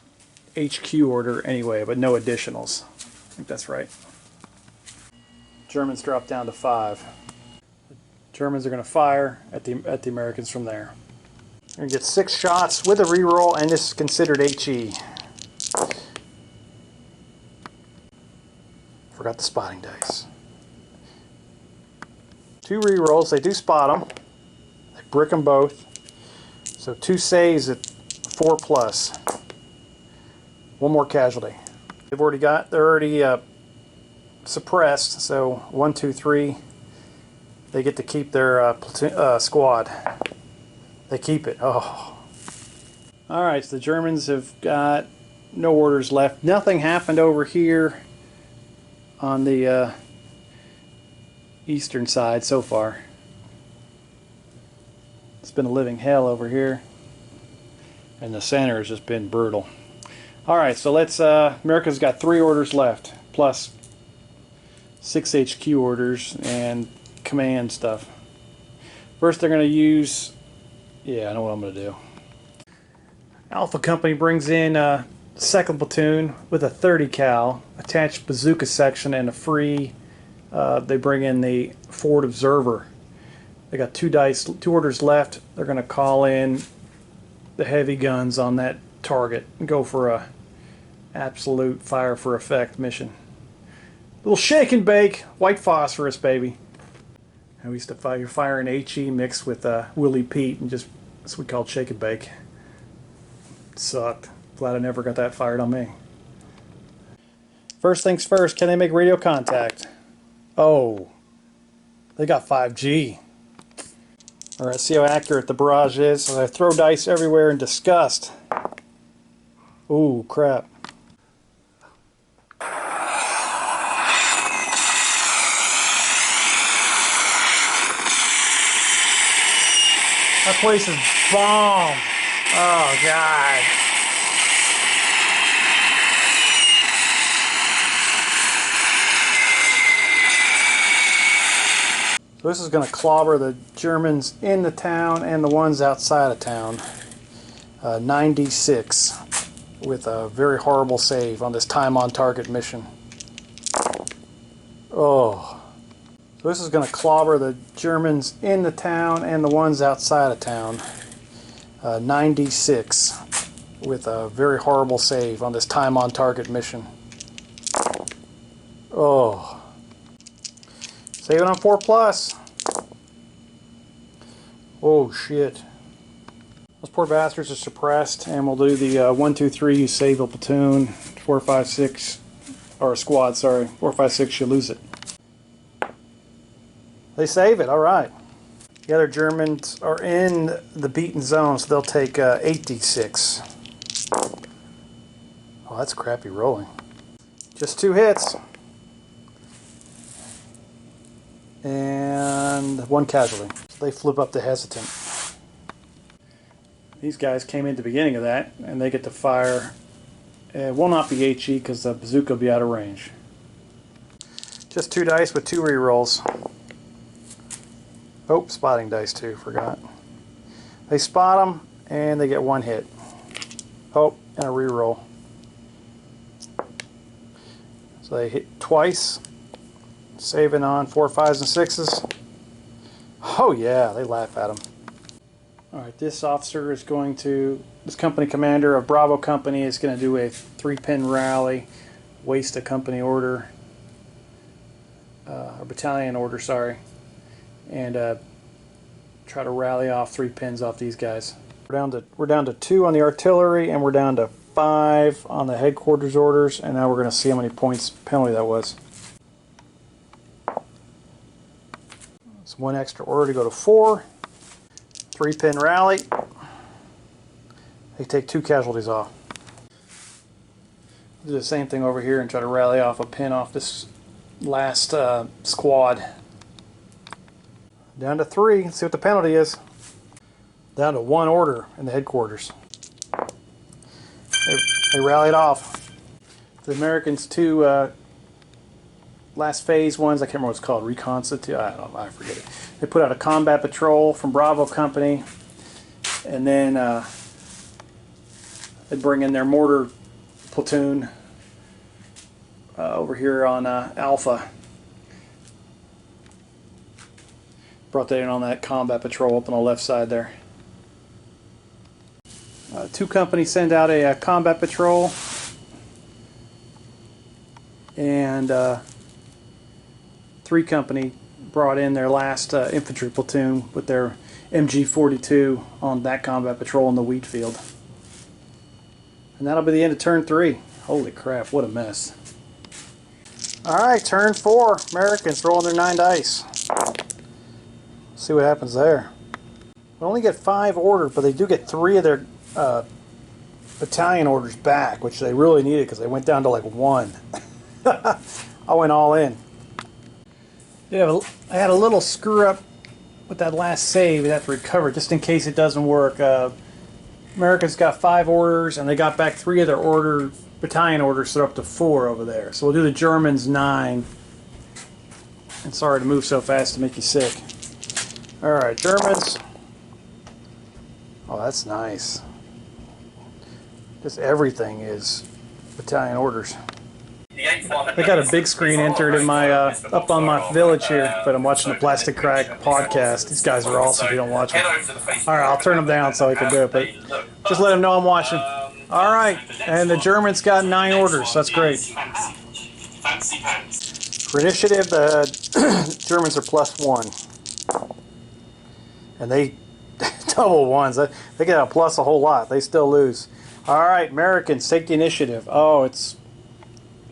HQ order anyway, but no additionals. I think that's right. Germans drop down to 5. Germans are going to fire at the Americans from there. You're going to get 6 shots with a reroll, and this is considered HE. Forgot the spotting dice. 2 rerolls. They do spot them. They brick them both. So 2 saves at 4 plus. 1 more casualty. They're already suppressed. So 1, 2, 3. They get to keep their squad. They keep it. Oh. Alright, so the Germans have got no orders left. Nothing happened over here on the eastern side so far. It's been a living hell over here, and the center has just been brutal. Alright, so let's America's got 3 orders left, plus 6 HQ orders and command stuff. First they're going to use, yeah, I know what I'm going to do. Alpha Company brings in 2nd Platoon with a 30 cal, attached bazooka section, and a free, they bring in the forward observer. They got 2 orders left. They're going to call in the heavy guns on that target and go for a absolute fire for effect mission. Little shake and bake, white phosphorus, baby. And we used to fire an HE mixed with Willie Pete, and just, that's what we called shake and bake. Sucked. Glad I never got that fired on me. First things first, can they make radio contact? Oh, they got 5G. Alright, see how accurate the barrage is. So I throw dice everywhere in disgust. Ooh, crap. That place is bomb. Oh, God. So this is going to clobber the Germans in the town and the ones outside of town. 96 with a very horrible save on this time on target mission. Oh. So this is going to clobber the Germans in the town and the ones outside of town. 96 with a very horrible save on this time on target mission. Oh. Save it on 4+. Oh shit. Those poor bastards are suppressed, and we'll do the 1, 2, 3 you save a platoon, 4, 5, 6, or a squad, sorry. 4, 5, 6 you lose it. They save it, alright. The other Germans are in the beaten zone, so they'll take 8d6. Oh, that's crappy rolling. Just 2 hits. And 1 casualty. So they flip up the hesitant. These guys came in at the beginning of that, and they get to fire. It will not be HE because the bazooka will be out of range. Just 2 dice with 2 rerolls. Oh, spotting dice too, forgot. They spot them, and they get 1 hit. Oh, and a reroll. So they hit twice. Saving on 4, 5s, and 6s. Oh yeah, they laugh at them. Alright, this officer is going to, this company commander of Bravo Company is going to do a 3-pin rally, waste a company order, a battalion order, sorry, and try to rally off 3 pins off these guys. We're down to 2 on the artillery, and we're down to 5 on the headquarters orders, and now we're going to see how many points penalty that was. It's 1 extra order to go to 4. 3-pin rally. They take 2 casualties off. Do the same thing over here and try to rally off a pin off this last squad. Down to 3. Let's see what the penalty is. Down to 1 order in the headquarters. They rallied off. The Americans 2 last phase ones, I can't remember what it's called, reconstitute, I don't know, I forget it. They put out a combat patrol from Bravo Company, and then they bring in their mortar platoon over here on Alpha. Brought that in on that combat patrol up on the left side there. 2 companies send out a combat patrol, and 3 company brought in their last infantry platoon with their MG42 on that combat patrol in the wheat field. And that'll be the end of turn 3. Holy crap, what a mess. Alright, turn 4. Americans rolling their 9 dice. See what happens there. We only get 5 orders, but they do get 3 of their battalion orders back, which they really needed because they went down to like 1. I went all in. Yeah, I had a little screw up with that last save. We have to recover just in case it doesn't work. Americans got 5 orders, and they got back 3 of their battalion orders, so they're up to 4 over there. So we'll do the Germans 9. And sorry to move so fast to make you sick. Alright, Germans. Oh, that's nice. Just everything is battalion orders. I got a big screen entered in my up on my village here, but I'm watching the Plastic Crack podcast. These guys are awesome if you don't watch them. Alright, I'll turn them down so I can do it, but just let them know I'm watching. Alright, and the Germans got 9 orders. That's great. For initiative, the Germans are +1. And they double ones. They get a plus a whole lot. They still lose. Alright, Americans, take the initiative. Oh, it's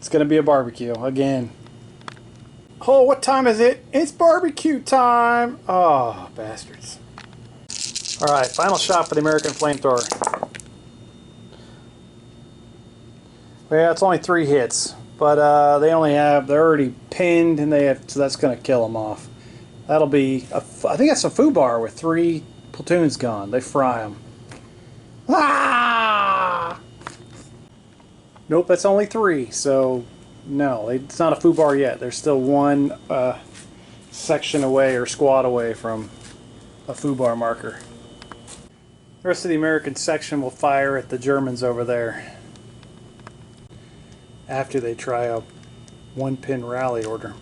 going to be a barbecue again. Oh, what time is it? It's barbecue time. Oh, bastards. Alright, final shot for the American flamethrower. Yeah, it's only 3 hits, but they're already pinned, and so that's going to kill them off. That'll be, I think that's a foobar with 3 platoons gone. They fry them. Ah! Nope, that's only 3, so no, it's not a foobar yet. There's still 1 section away or squad away from a foobar marker. The rest of the American section will fire at the Germans over there after they try a 1-pin rally order.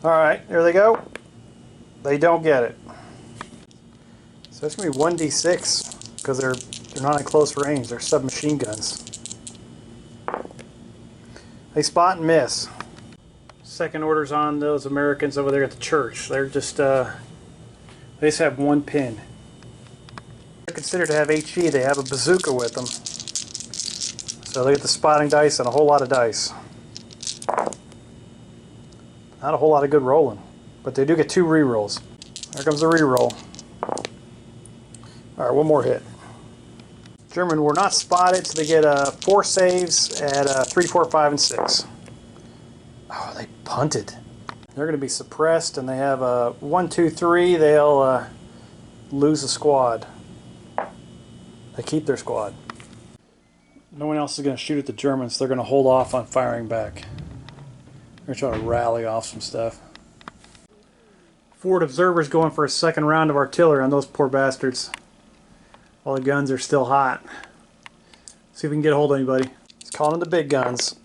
Alright, there they go. They don't get it. So it's going to be 1d6 because they're not in close range. They're submachine guns. They spot and miss. Second order's on those Americans over there at the church. They're just, they just have 1 pin. They're considered to have HE. They have a bazooka with them. So they get the spotting dice and a whole lot of dice. Not a whole lot of good rolling, but they do get 2 re-rolls. There comes the re-roll. Alright, 1 more hit. German were not spotted, so they get 4 saves at 3, 4, 5, and 6. Oh, they punted. They're going to be suppressed, and they have a 1, 2, 3. They'll lose a squad. They keep their squad. No one else is going to shoot at the Germans. They're going to hold off on firing back. They're trying to rally off some stuff. Forward observers going for a second round of artillery on those poor bastards. All the guns are still hot. See if we can get a hold of anybody. He's calling in the big guns.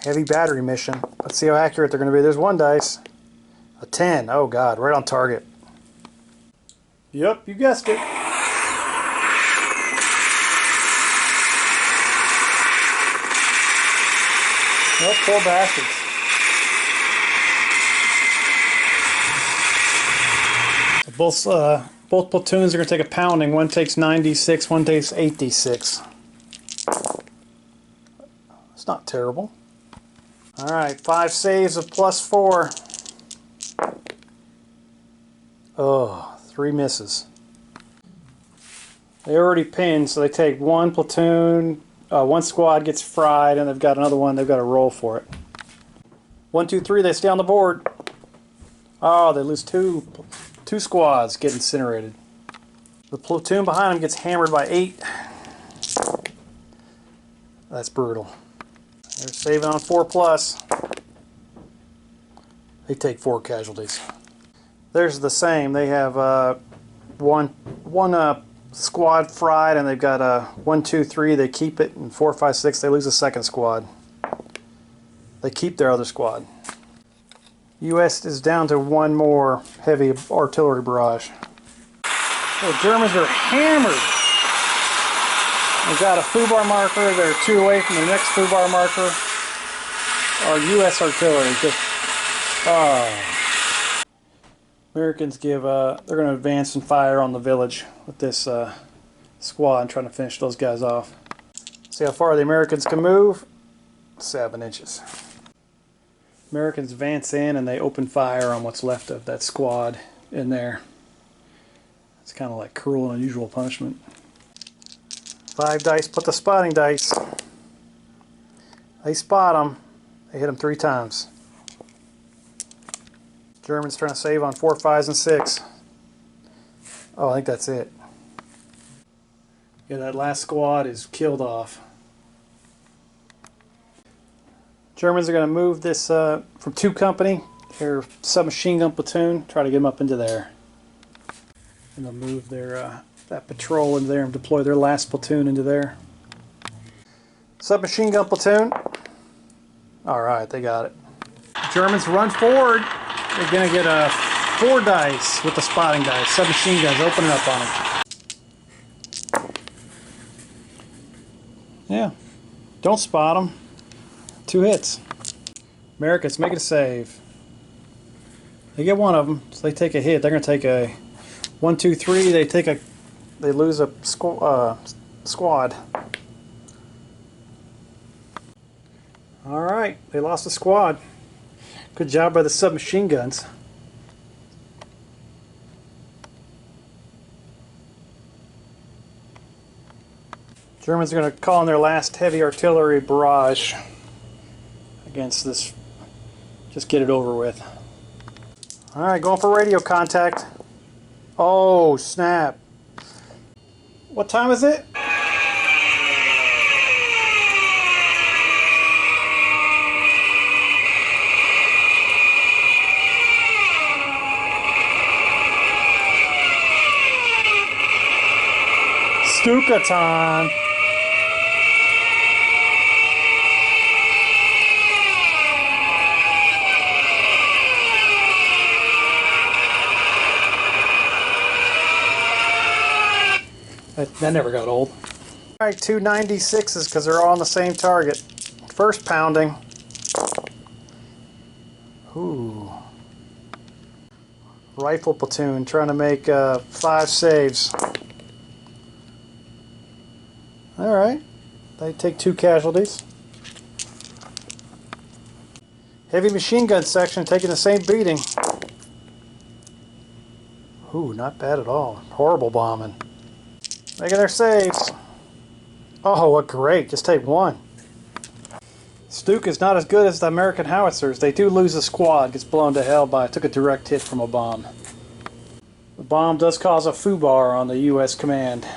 Heavy battery mission. Let's see how accurate they're going to be. There's 1 dice. A 10. Oh God, right on target. Yep, you guessed it. Oh, poor bastards. Both platoons are going to take a pounding. One takes 9d6, one takes 8d6. It's not terrible. Alright, 5 saves of +4. Oh, 3 misses. They already pinned, so they take 1 platoon. 1 squad gets fried, and they've got another one. They've got to roll for it. 1, 2, 3. They stay on the board. Oh, they lose 2 squads. Get incinerated. The platoon behind them gets hammered by 8. That's brutal. They're saving on 4+. They take 4 casualties. There's the same. They have one squad fried, and they've got 1, 2, 3. They keep it, and 4, 5, 6. They lose a second squad. They keep their other squad. U.S. is down to 1 more heavy artillery barrage. The Germans are hammered. They've got a foobar marker. They're 2 away from the next foobar marker. Our U.S. artillery just. Americans give. They're going to advance and fire on the village with this squad, trying to finish those guys off. See how far the Americans can move. 7 inches. Americans advance in and they open fire on what's left of that squad in there. It's kind of like cruel and unusual punishment. 5 dice, put the spotting dice. They spot them. They hit them 3 times. Germans trying to save on 4, 5s, and 6. Oh, I think that's it. Yeah, that last squad is killed off. Germans are going to move this from 2 company, their submachine gun platoon, try to get them up into there. And they'll move their that patrol into there and deploy their last platoon into there. Submachine gun platoon. Alright, they got it. Germans run forward. They're going to get 4 dice with the spotting dice. Submachine guns opening up on them. Yeah. Don't spot them. 2 hits. Americans make it a save. They get 1 of them, so they take a hit. They're going to take a 1, 2, 3. They lose a squad. All right, they lost a squad. Good job by the submachine guns. Germans are going to call in their last heavy artillery barrage against this. Just get it over with. Alright, going for radio contact. Oh, snap. What time is it? Stuka time. That never got old. Alright, 296s because they're all on the same target. First pounding. Ooh. Rifle platoon trying to make 5 saves. Alright. They take 2 casualties. Heavy machine gun section taking the same beating. Ooh, not bad at all. Horrible bombing. Making their saves. Oh, what great. Just take 1. Stuka is not as good as the American howitzers. They do lose a squad. Gets blown to hell by took a direct hit from a bomb. The bomb does cause a foobar on the U.S. command.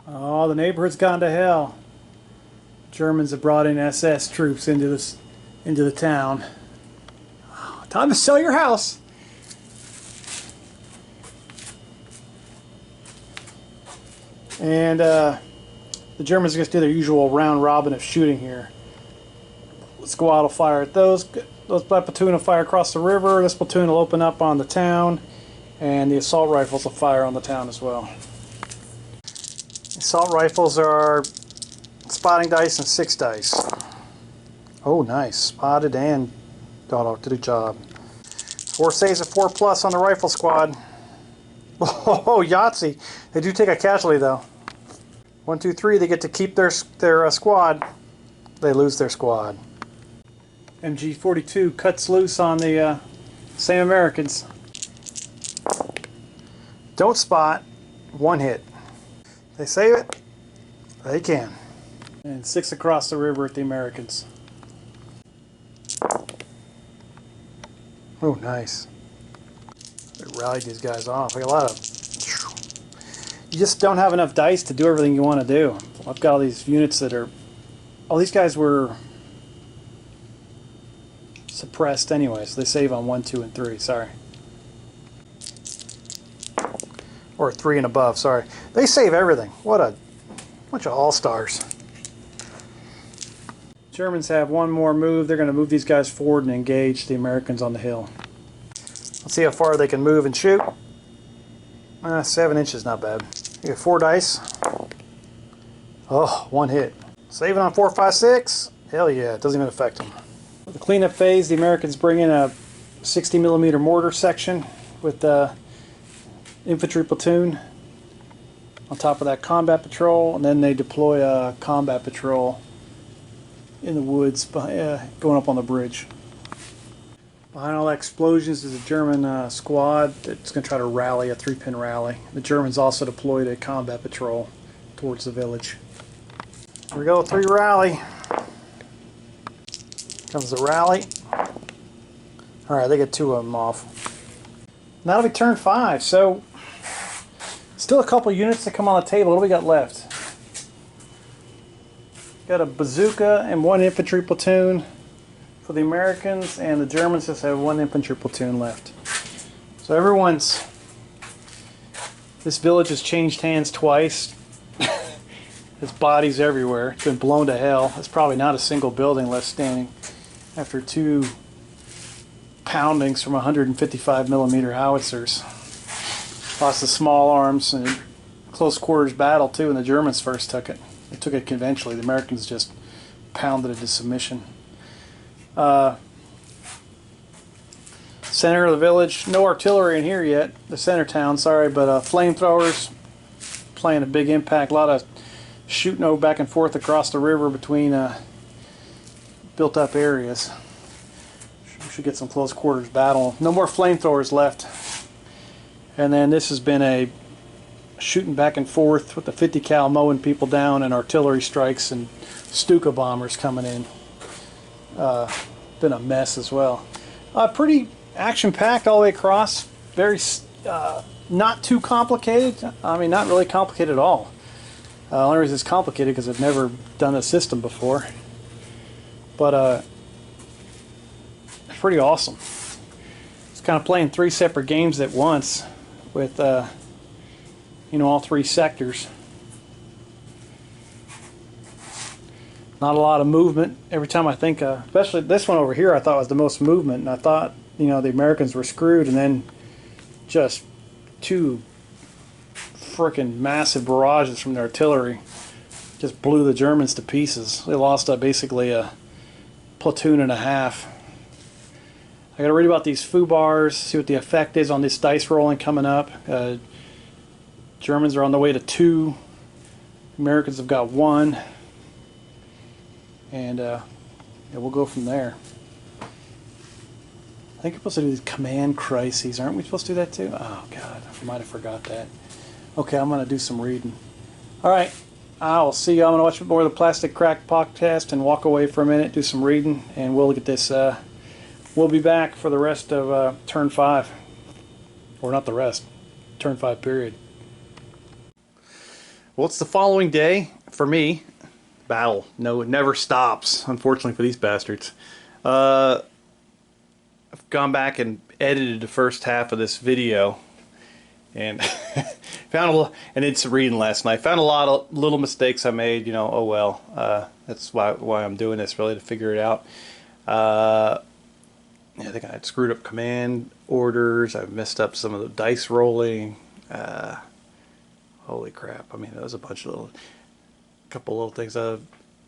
Oh, the neighborhood's gone to hell. Germans have brought in SS troops into the town. Time to sell your house. And the Germans are going to do their usual round robin of shooting here. The squad will fire at those. That platoon will fire across the river. This platoon will open up on the town. And the assault rifles will fire on the town as well. Assault rifles are spotting dice and 6 dice. Oh, nice. Spotted and did a job. 4 saves of 4+ on the rifle squad. Oh, Yahtzee. They do take a casualty though. 1, 2, 3. They get to keep their squad. They lose their squad. MG42 cuts loose on the same Americans. Don't spot. 1 hit. They save it. They can. And 6 across the river at the Americans. Oh, nice. They rallied these guys off. Like a lot of. You just don't have enough dice to do everything you want to do. I've got all these units that are. All these guys were suppressed anyway, so they save on 1, 2, and 3. Sorry. Or 3 and above, sorry. They save everything. What a bunch of all-stars. Germans have one more move. They're going to move these guys forward and engage the Americans on the hill. Let's see how far they can move and shoot. 7 inches, not bad. You get 4 dice. Oh, 1 hit. Saving on 4, 5, 6. Hell yeah, it doesn't even affect them. The cleanup phase, the Americans bring in a 60mm mortar section with the infantry platoon on top of that combat patrol, and then they deploy a combat patrol in the woods going up on the bridge. Behind all the explosions is a German squad that's going to try to rally, a 3-pin rally. The Germans also deployed a combat patrol towards the village. Here we go, 3 rally. Comes the rally. Alright, they get 2 of them off. And that'll be turn 5, so still a couple units to come on the table. What do we got left? Got a bazooka and 1 infantry platoon for the Americans, and the Germans just have 1 infantry platoon left. So this village has changed hands twice. There's bodies everywhere. It's been blown to hell. There's probably not a single building left standing after 2 poundings from 155mm howitzers. Lots of small arms and close quarters battle too when the Germans first took it. They took it conventionally. The Americans just pounded it to submission. Center of the village, no artillery in here yet. The center town, sorry, but flamethrowers playing a big impact. A lot of shooting back and forth across the river between built up areas. We should get some close quarters battle. No more flamethrowers left. And then this has been a shooting back and forth with the 50 cal mowing people down, and artillery strikes and Stuka bombers coming in. Been a mess as well. Pretty action-packed all the way across. Very not too complicated. I mean, not really complicated at all. The only reason it's complicated because I've never done a system before. But it's pretty awesome. It's kind of playing 3 separate games at once with you know, all 3 sectors. Not a lot of movement. Every time I think, especially this one over here, I thought was the most movement, and I thought, you know, the Americans were screwed, and then just 2 frickin' massive barrages from the artillery just blew the Germans to pieces. They lost basically a platoon and a half. I gotta read about these foo bars, see what the effect is on this dice rolling coming up. Germans are on the way to 2. Americans have got 1. And yeah, we'll go from there. I think we're supposed to do these command crises. Aren't we supposed to do that too? Oh God, I might have forgot that. Okay, I'm going to do some reading. Alright, I'll see you. I'm going to watch more of the Plastic Crack podcast and walk away for a minute, do some reading, and we'll get this. We'll be back for the rest of turn 5. Or not the rest. Turn 5 period. Well, it's the following day for me. Battle. No, it never stops, unfortunately for these bastards. I've gone back and edited the first half of this video and found a little, and did some reading last night. Found a lot of little mistakes I made, you know. Oh well. That's why I'm doing this, really, to figure it out. Yeah, I think I had screwed up command orders. I messed up some of the dice rolling. Holy crap. I mean, that was a bunch of couple little things. The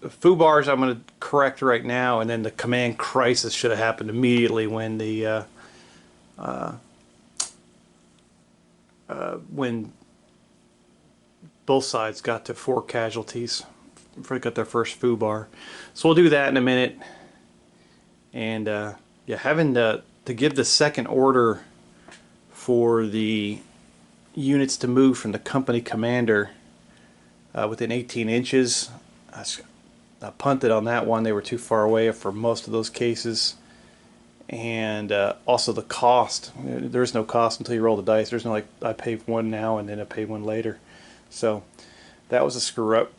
foo bars I'm going to correct right now, and then the command crisis should have happened immediately when the when both sides got to 4 casualties before they got their first foo bar. So we'll do that in a minute. And yeah, having to give the second order for the units to move from the company commander within 18 inches. I punted on that one. They were too far away for most of those cases. And also the cost. There's no cost until you roll the dice. There's no like, I pay 1 now and then I pay 1 later. So that was a screw up.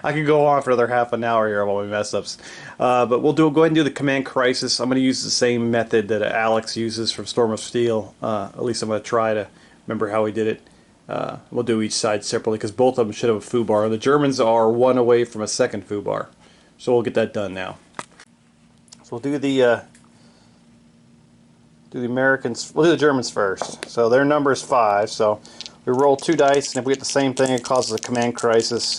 I can go on for another half an hour here of all my mess ups. But we'll go ahead and do the command crisis. I'm going to use the same method that Alex uses from Storm of Steel. At least I'm going to try to remember how he did it. We'll do each side separately because both of them should have a foo bar. The Germans are 1 away from a second foo bar. So we'll get that done now. So we'll do the Americans. We'll do the Germans first. So their number is 5. So we roll 2 dice, and if we get the same thing, it causes a command crisis.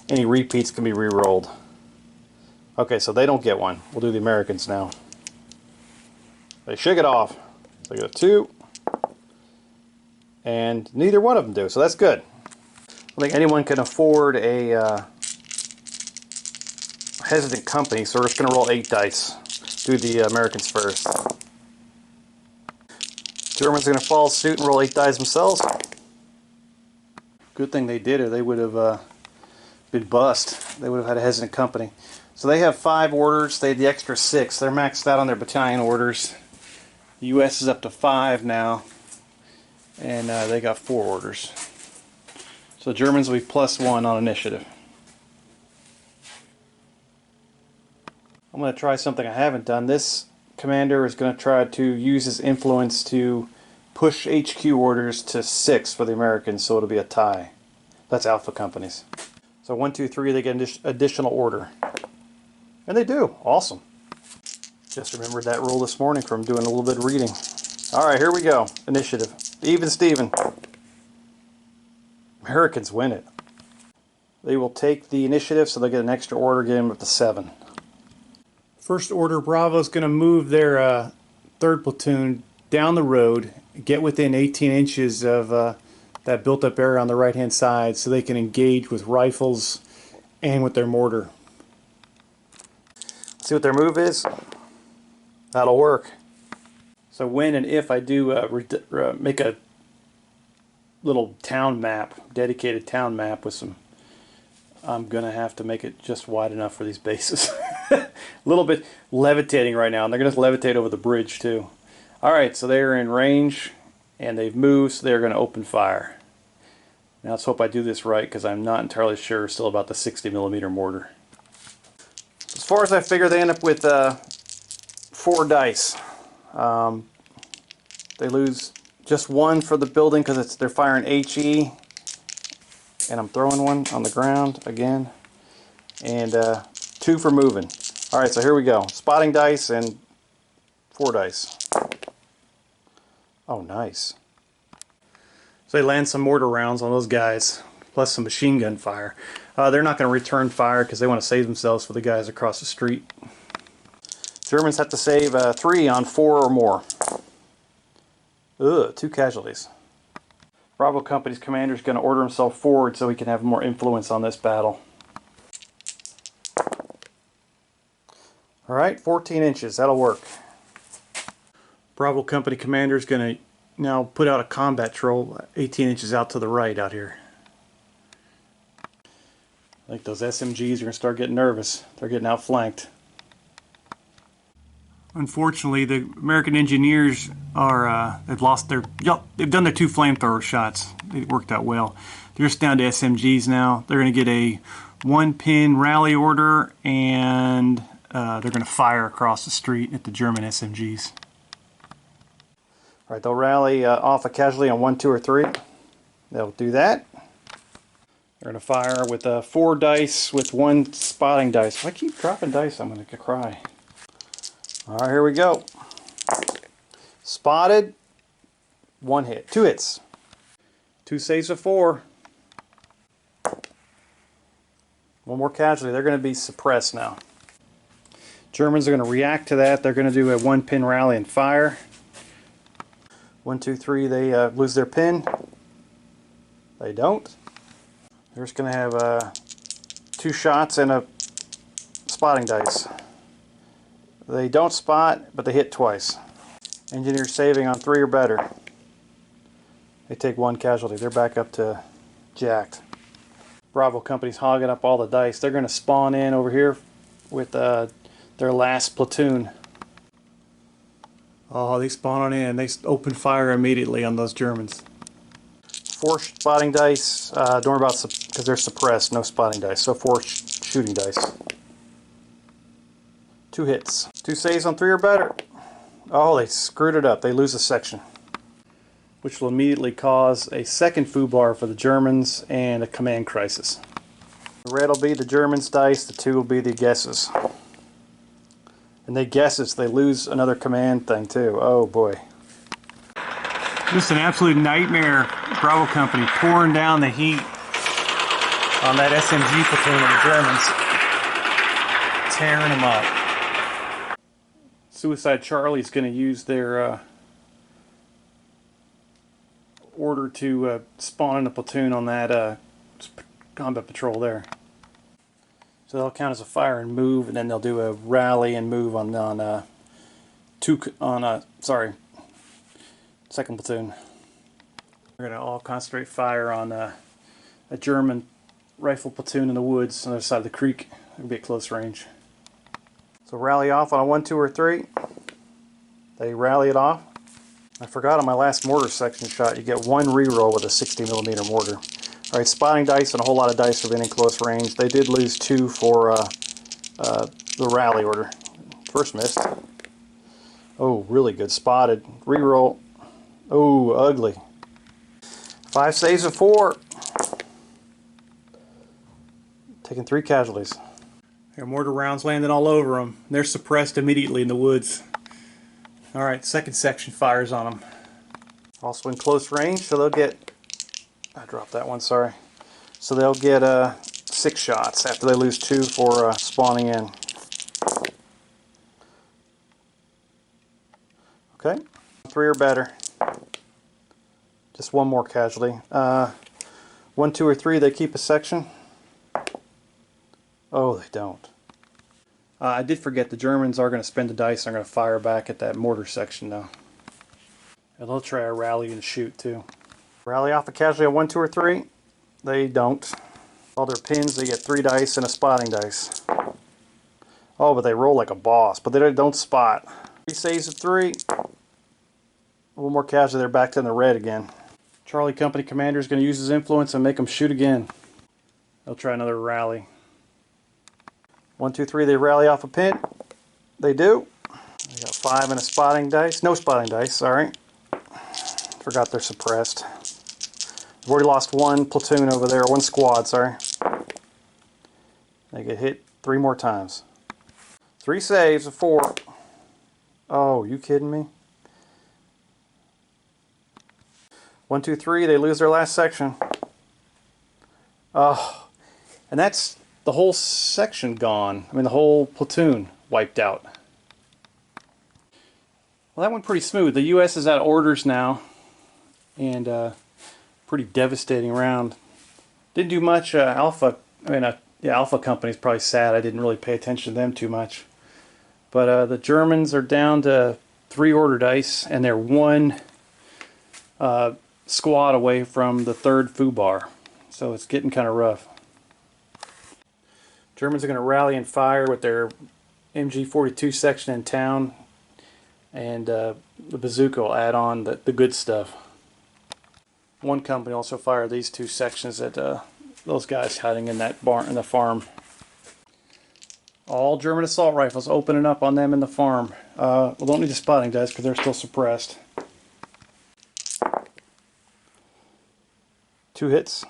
Any repeats can be re-rolled. Okay, so they don't get 1. We'll do the Americans now. They shake it off. So I got a 2. And neither one of them do, so that's good. I don't think anyone can afford a hesitant company, so we're just going to roll 8 dice. Do the Americans first. Germans are going to follow suit and roll 8 dice themselves. Good thing they did, or they would have been bust. They would have had a hesitant company. So they have 5 orders. They had the extra 6. They're maxed out on their battalion orders. The U.S. is up to 5 now. And they got 4 orders. So the Germans will be +1 on initiative. I'm going to try something I haven't done. This commander is going to try to use his influence to push HQ orders to 6 for the Americans, so it'll be a tie. That's alpha companies. So 1, 2, 3, they get an additional order. And they do. Awesome. Just remembered that rule this morning from doing a little bit of reading. Alright, here we go. Initiative. Even Steven. Americans win it. They will take the initiative, so they'll get an extra order, get them up to 7. First order, Bravo's going to move their 3rd platoon down the road, get within 18 inches of that built-up area on the right-hand side so they can engage with rifles and with their mortar. See what their move is? That'll work. So when and if I do make a little town map, dedicated town map with some. I'm gonna have to make it just wide enough for these bases. A little bit levitating right now, and they're gonna levitate over the bridge too. All right, so they're in range, and they've moved, so they're gonna open fire. Now let's hope I do this right, because I'm not entirely sure still about the 60mm mortar. As far as I figure, they end up with 4 dice. They lose just 1 for the building because they're firing HE, and I'm throwing 1 on the ground again, and 2 for moving. All right, so here we go. Spotting dice and 4 dice. Oh, nice. So they land some mortar rounds on those guys, plus some machine gun fire. They're not going to return fire because they want to save themselves for the guys across the street. Germans have to save 3 on 4 or more. Ugh, 2 casualties. Bravo Company's commander is going to order himself forward so he can have more influence on this battle. Alright, 14 inches, that'll work. Bravo Company commander is going to now put out a combat troll 18 inches out to the right out here. I think those SMGs are going to start getting nervous. They're getting outflanked. Unfortunately, the American engineers are they've done their 2 flamethrower shots. It worked out well. They're just down to SMGs now. They're going to get a 1-pin rally order, and they're going to fire across the street at the German SMGs. All right, they'll rally off a casualty on 1, 2, or 3. They'll do that. They're going to fire with 4 dice with 1 spotting dice. If I keep dropping dice, I'm going to cry. All right, here we go. Spotted. 1 hit. 2 hits. 2 saves of 4. 1 more casualty. They're going to be suppressed now. Germans are going to react to that. They're going to do a 1-pin rally and fire. 1, 2, 3. They lose their pin. They don't. They're just going to have 2 shots and a spotting dice. They don't spot, but they hit twice. Engineers saving on 3 or better. They take 1 casualty. They're back up to jacked. Bravo Company's hogging up all the dice. They're going to spawn in over here with their last platoon. Oh, they spawn on in. They open fire immediately on those Germans. 4 spotting dice. Don't worry about because they're suppressed. No spotting dice. So 4 shooting dice. 2 hits. 2 saves on 3 or better. Oh, they screwed it up. They lose a section, which will immediately cause a second foobar for the Germans and a command crisis. The red will be the Germans' dice. The 2 will be the guesses. And they guesses. They lose another command thing too. Oh boy. Just an absolute nightmare. Bravo Company pouring down the heat on that SMG platoon of the Germans. Tearing them up. Suicide Charlie's going to use their order to spawn in a platoon on that combat patrol there. So they'll count as a fire and move, and then they'll do a rally and move on second platoon. We're going to all concentrate fire on a German rifle platoon in the woods on the other side of the creek. It'll be at close range. So rally off on a 1, 2, or 3. They rally it off. I forgot on my last mortar section shot, you get 1 reroll with a 60mm mortar. Alright, spotting dice and a whole lot of dice for being in close range. They did lose 2 for the rally order. First missed. Oh, really good. Spotted. Reroll. Oh, ugly. 5 saves of 4. Taking 3 casualties. Their mortar rounds landing all over them. They're suppressed immediately in the woods. Alright, second section fires on them. Also in close range, so they'll get... I dropped that one, sorry. So they'll get 6 shots after they lose 2 for spawning in. Okay, 3 or better. Just 1 more casualty. 1, 2, or 3, they keep a section. Oh, they don't. I did forget the Germans are going to spend the dice and are going to fire back at that mortar section now. And they'll try a rally and shoot too. Rally off a casualty on 1, 2, or 3. They don't. All their pins, they get 3 dice and a spotting dice. Oh, but they roll like a boss, but they don't spot. 3 saves of 3. One more casualty, they're back to the red again. Charlie Company Commander is going to use his influence and make them shoot again. They'll try another rally. 1, 2, 3, they rally off a pin. They do. They got 5 and a spotting dice. No spotting dice, sorry. Forgot they're suppressed. We've already lost 1 platoon over there, 1 squad, sorry. They get hit 3 more times. 3 saves of 4. Oh, you kidding me? 1, 2, 3, they lose their last section. Oh, and that's the whole section gone. I mean, the whole platoon wiped out. Well, that went pretty smooth. The U.S. is out of orders now, and pretty devastating round. Didn't do much. Alpha Company's probably sad. I didn't really pay attention to them too much. But the Germans are down to 3 order dice, and they're 1 squad away from the 3rd FUBAR. So it's getting kind of rough. Germans are going to rally and fire with their MG42 section in town, and the bazooka will add on the good stuff. One company also fired these 2 sections at those guys hiding in that barn in the farm. All German assault rifles opening up on them in the farm. We don't need the spotting dice because they're still suppressed. 2 hits.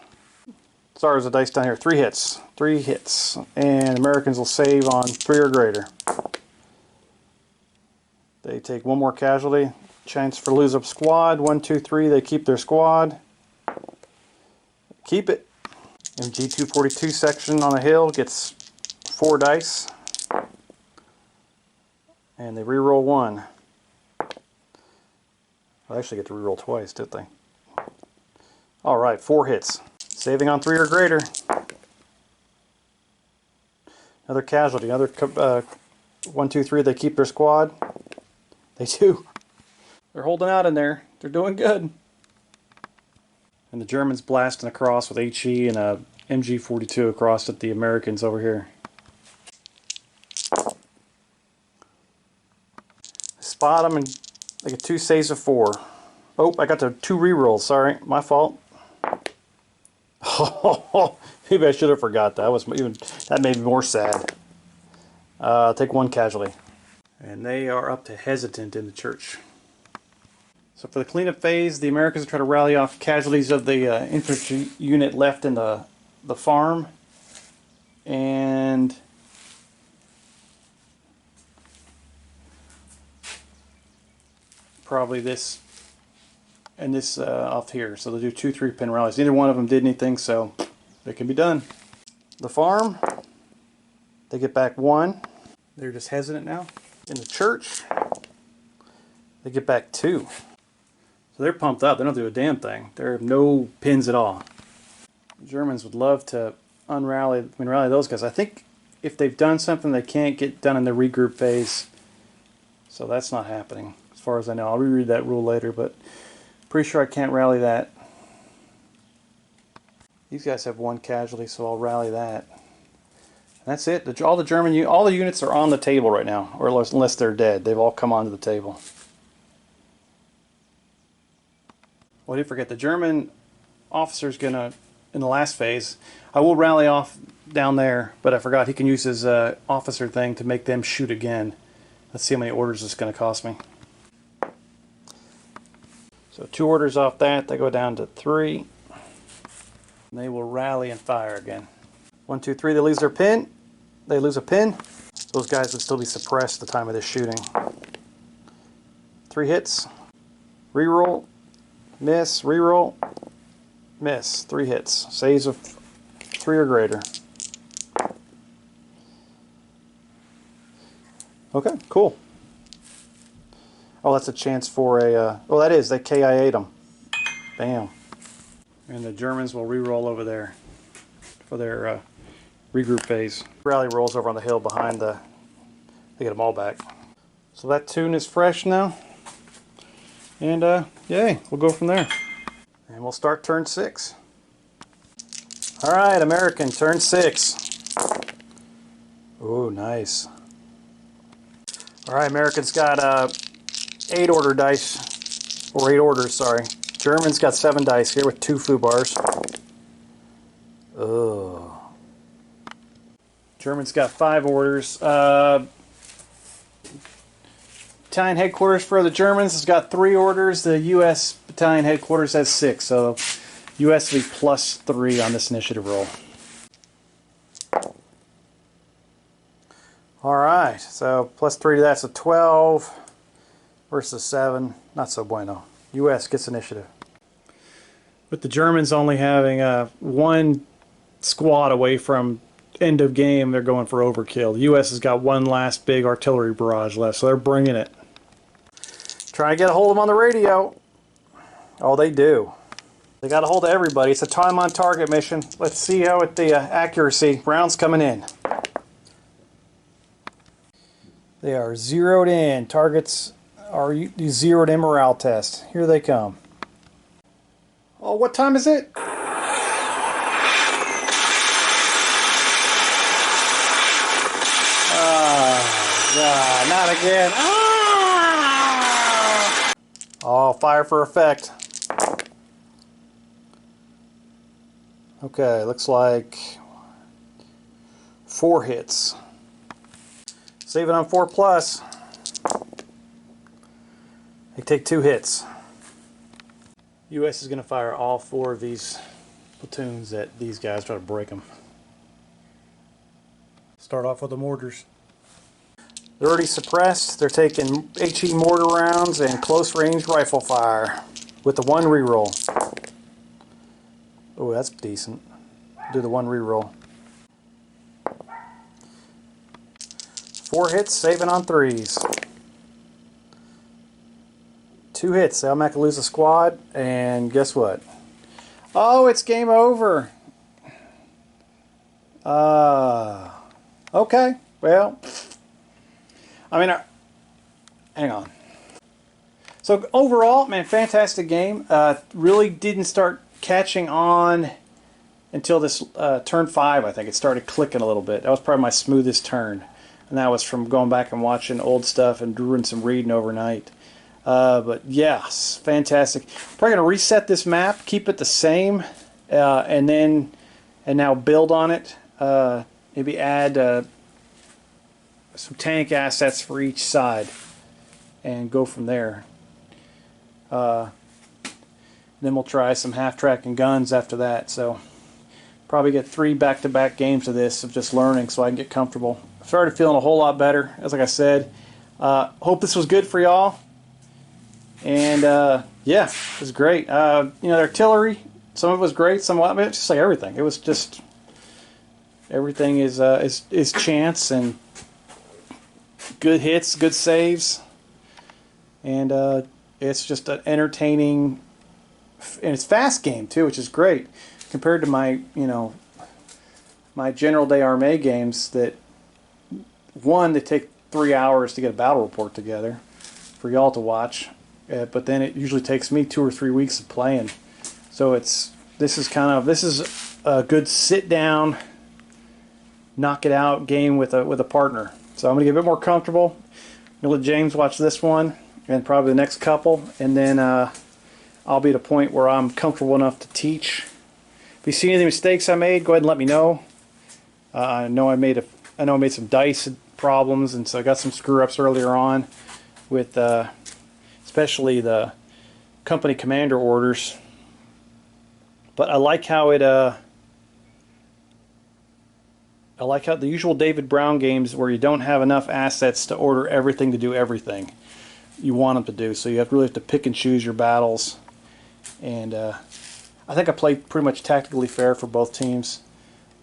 Sorry, there's a dice down here. 3 hits. 3 hits. And Americans will save on 3 or greater. They take 1 more casualty. Chance for lose up squad. 1, 2, 3. They keep their squad. Keep it. MG242 section on the hill gets 4 dice. And they reroll 1. I actually get to reroll twice, didn't they? Alright, 4 hits. Saving on 3 or greater. Another casualty. Another 1, 2, 3. They keep their squad. They do. They're holding out in there. They're doing good. And the Germans blasting across with HE and a MG42 across at the Americans over here. Spot them and they get 2 saves of 4. Oh, I got the 2 rerolls. Sorry, my fault. Oh, maybe I should have forgot that. That made me more sad. Take 1 casualty. And they are up to hesitant in the church. So for the cleanup phase, the Americans try to rally off casualties of the infantry unit left in the farm. And probably this and this off here. So they'll do 2 3-pin rallies. Neither one of them did anything, so it can be done. The farm, they get back 1. They're just hesitant now. In the church, they get back 2. So they're pumped up. They don't do a damn thing. There are no pins at all. The Germans would love to rally those guys. I think if they've done something they can't get done in the regroup phase, so that's not happening as far as I know. I'll reread that rule later, but pretty sure I can't rally that. These guys have 1 casualty, so I'll rally that. And that's it. All the units are on the table right now, or unless they're dead. They've all come onto the table. Well, I did forget, the German officer's gonna, in the last phase, I will rally off down there, but I forgot he can use his officer thing to make them shoot again. Let's see how many orders it's gonna cost me. So 2 orders off that, they go down to 3. And they will rally and fire again. 1, 2, 3, they lose their pin. They lose a pin. Those guys would still be suppressed at the time of this shooting. 3 hits. Reroll. Miss. Reroll. Miss. 3 hits. Saves of 3 or greater. Okay, cool. Oh, that's a chance for a... oh, that is. They KIA'd them. Bam. And the Germans will re-roll over there for their regroup phase. Rally rolls over on the hill behind the... they get them all back. So that tune is fresh now. And, yay, we'll go from there. And And we'll start turn 6. Alright, American, turn 6. Oh, nice. Alright, American's got 8 order dice. Or 8 orders, sorry. German's got 7 dice here with 2 foo bars. Oh. German's got 5 orders. Battalion headquarters for the Germans has got 3 orders. The U.S. battalion headquarters has 6. So U.S. will be +3 on this initiative roll. Alright, so +3 to that, so 12 versus 7. Not so bueno. U.S. gets initiative. With the Germans only having 1 squad away from end of game, they're going for overkill. The U.S. has got 1 last big artillery barrage left, so they're bringing it. Trying to get a hold of them on the radio. Oh, they do. They got a hold of everybody. It's a time on target mission. Let's see how with the accuracy. Rounds coming in. They are zeroed in. Targets are zeroed in morale test. Here they come. Oh, what time is it? Ah, not again. Ah! Oh, fire for effect. Okay, looks like 4 hits. Save it on 4+. They take 2 hits. U.S. is going to fire all 4 of these platoons at these guys, try to break them. Start off with the mortars. They're already suppressed. They're taking HE mortar rounds and close range rifle fire with the 1 reroll. Oh, that's decent. Do the 1 reroll. 4 hits, saving on 3s. 2 hits. They'll make lose a squad, and guess what? Oh, it's game over. Okay. Well, I mean, hang on. So overall, man, fantastic game. Really didn't start catching on until this turn 5. I think it started clicking a little bit. That was probably my smoothest turn, and that was from going back and watching old stuff and doing some reading overnight. But yes, fantastic. Probably gonna reset this map, keep it the same, and now build on it. Maybe add some tank assets for each side and go from there. Then we'll try some half-track and guns after that. So probably get 3 back-to-back games of this, of just learning so I can get comfortable. I started feeling a whole lot better, as like I said. Hope this was good for y'all. And yeah, it was great. You know, the artillery, some of it was great, some of it, just like everything. It was just, everything is chance and good hits, good saves, and it's just an entertaining, and it's fast game too, which is great compared to my, you know, my General Day Armée games that, one, they take 3 hours to get a battle report together for y'all to watch, but then it usually takes me 2 or 3 weeks of playing. So this is a good sit down, knock it out game with a partner. So I'm gonna get a bit more comfortable. I'm gonna let James watch this one and probably the next couple, and then I'll be at a point where I'm comfortable enough to teach. If you see any mistakes I made, go ahead and let me know. I know I made some dice problems, and so I got some screw ups earlier on with especially the company commander orders. But I like how the usual David Brown games where you don't have enough assets to order everything to do everything you want them to do. So you really have to pick and choose your battles. And I think I played pretty much tactically fair for both teams.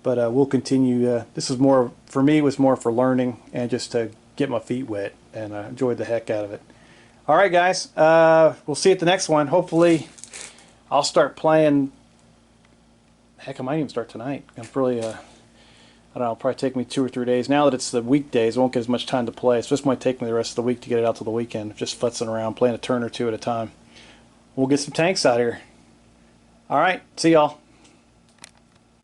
But we'll continue. This was more, for me, it was more for learning and just to get my feet wet. And I enjoyed the heck out of it. All right, guys. We'll see you at the next one. Hopefully, I'll start playing. Heck, I might even start tonight. I'm really, I don't know, it'll probably take me 2 or 3 days. Now that it's the weekdays, I won't get as much time to play. So this might take me the rest of the week to get it out to the weekend. Just futzing around, playing a turn or 2 at a time. We'll get some tanks out here. All right, see y'all.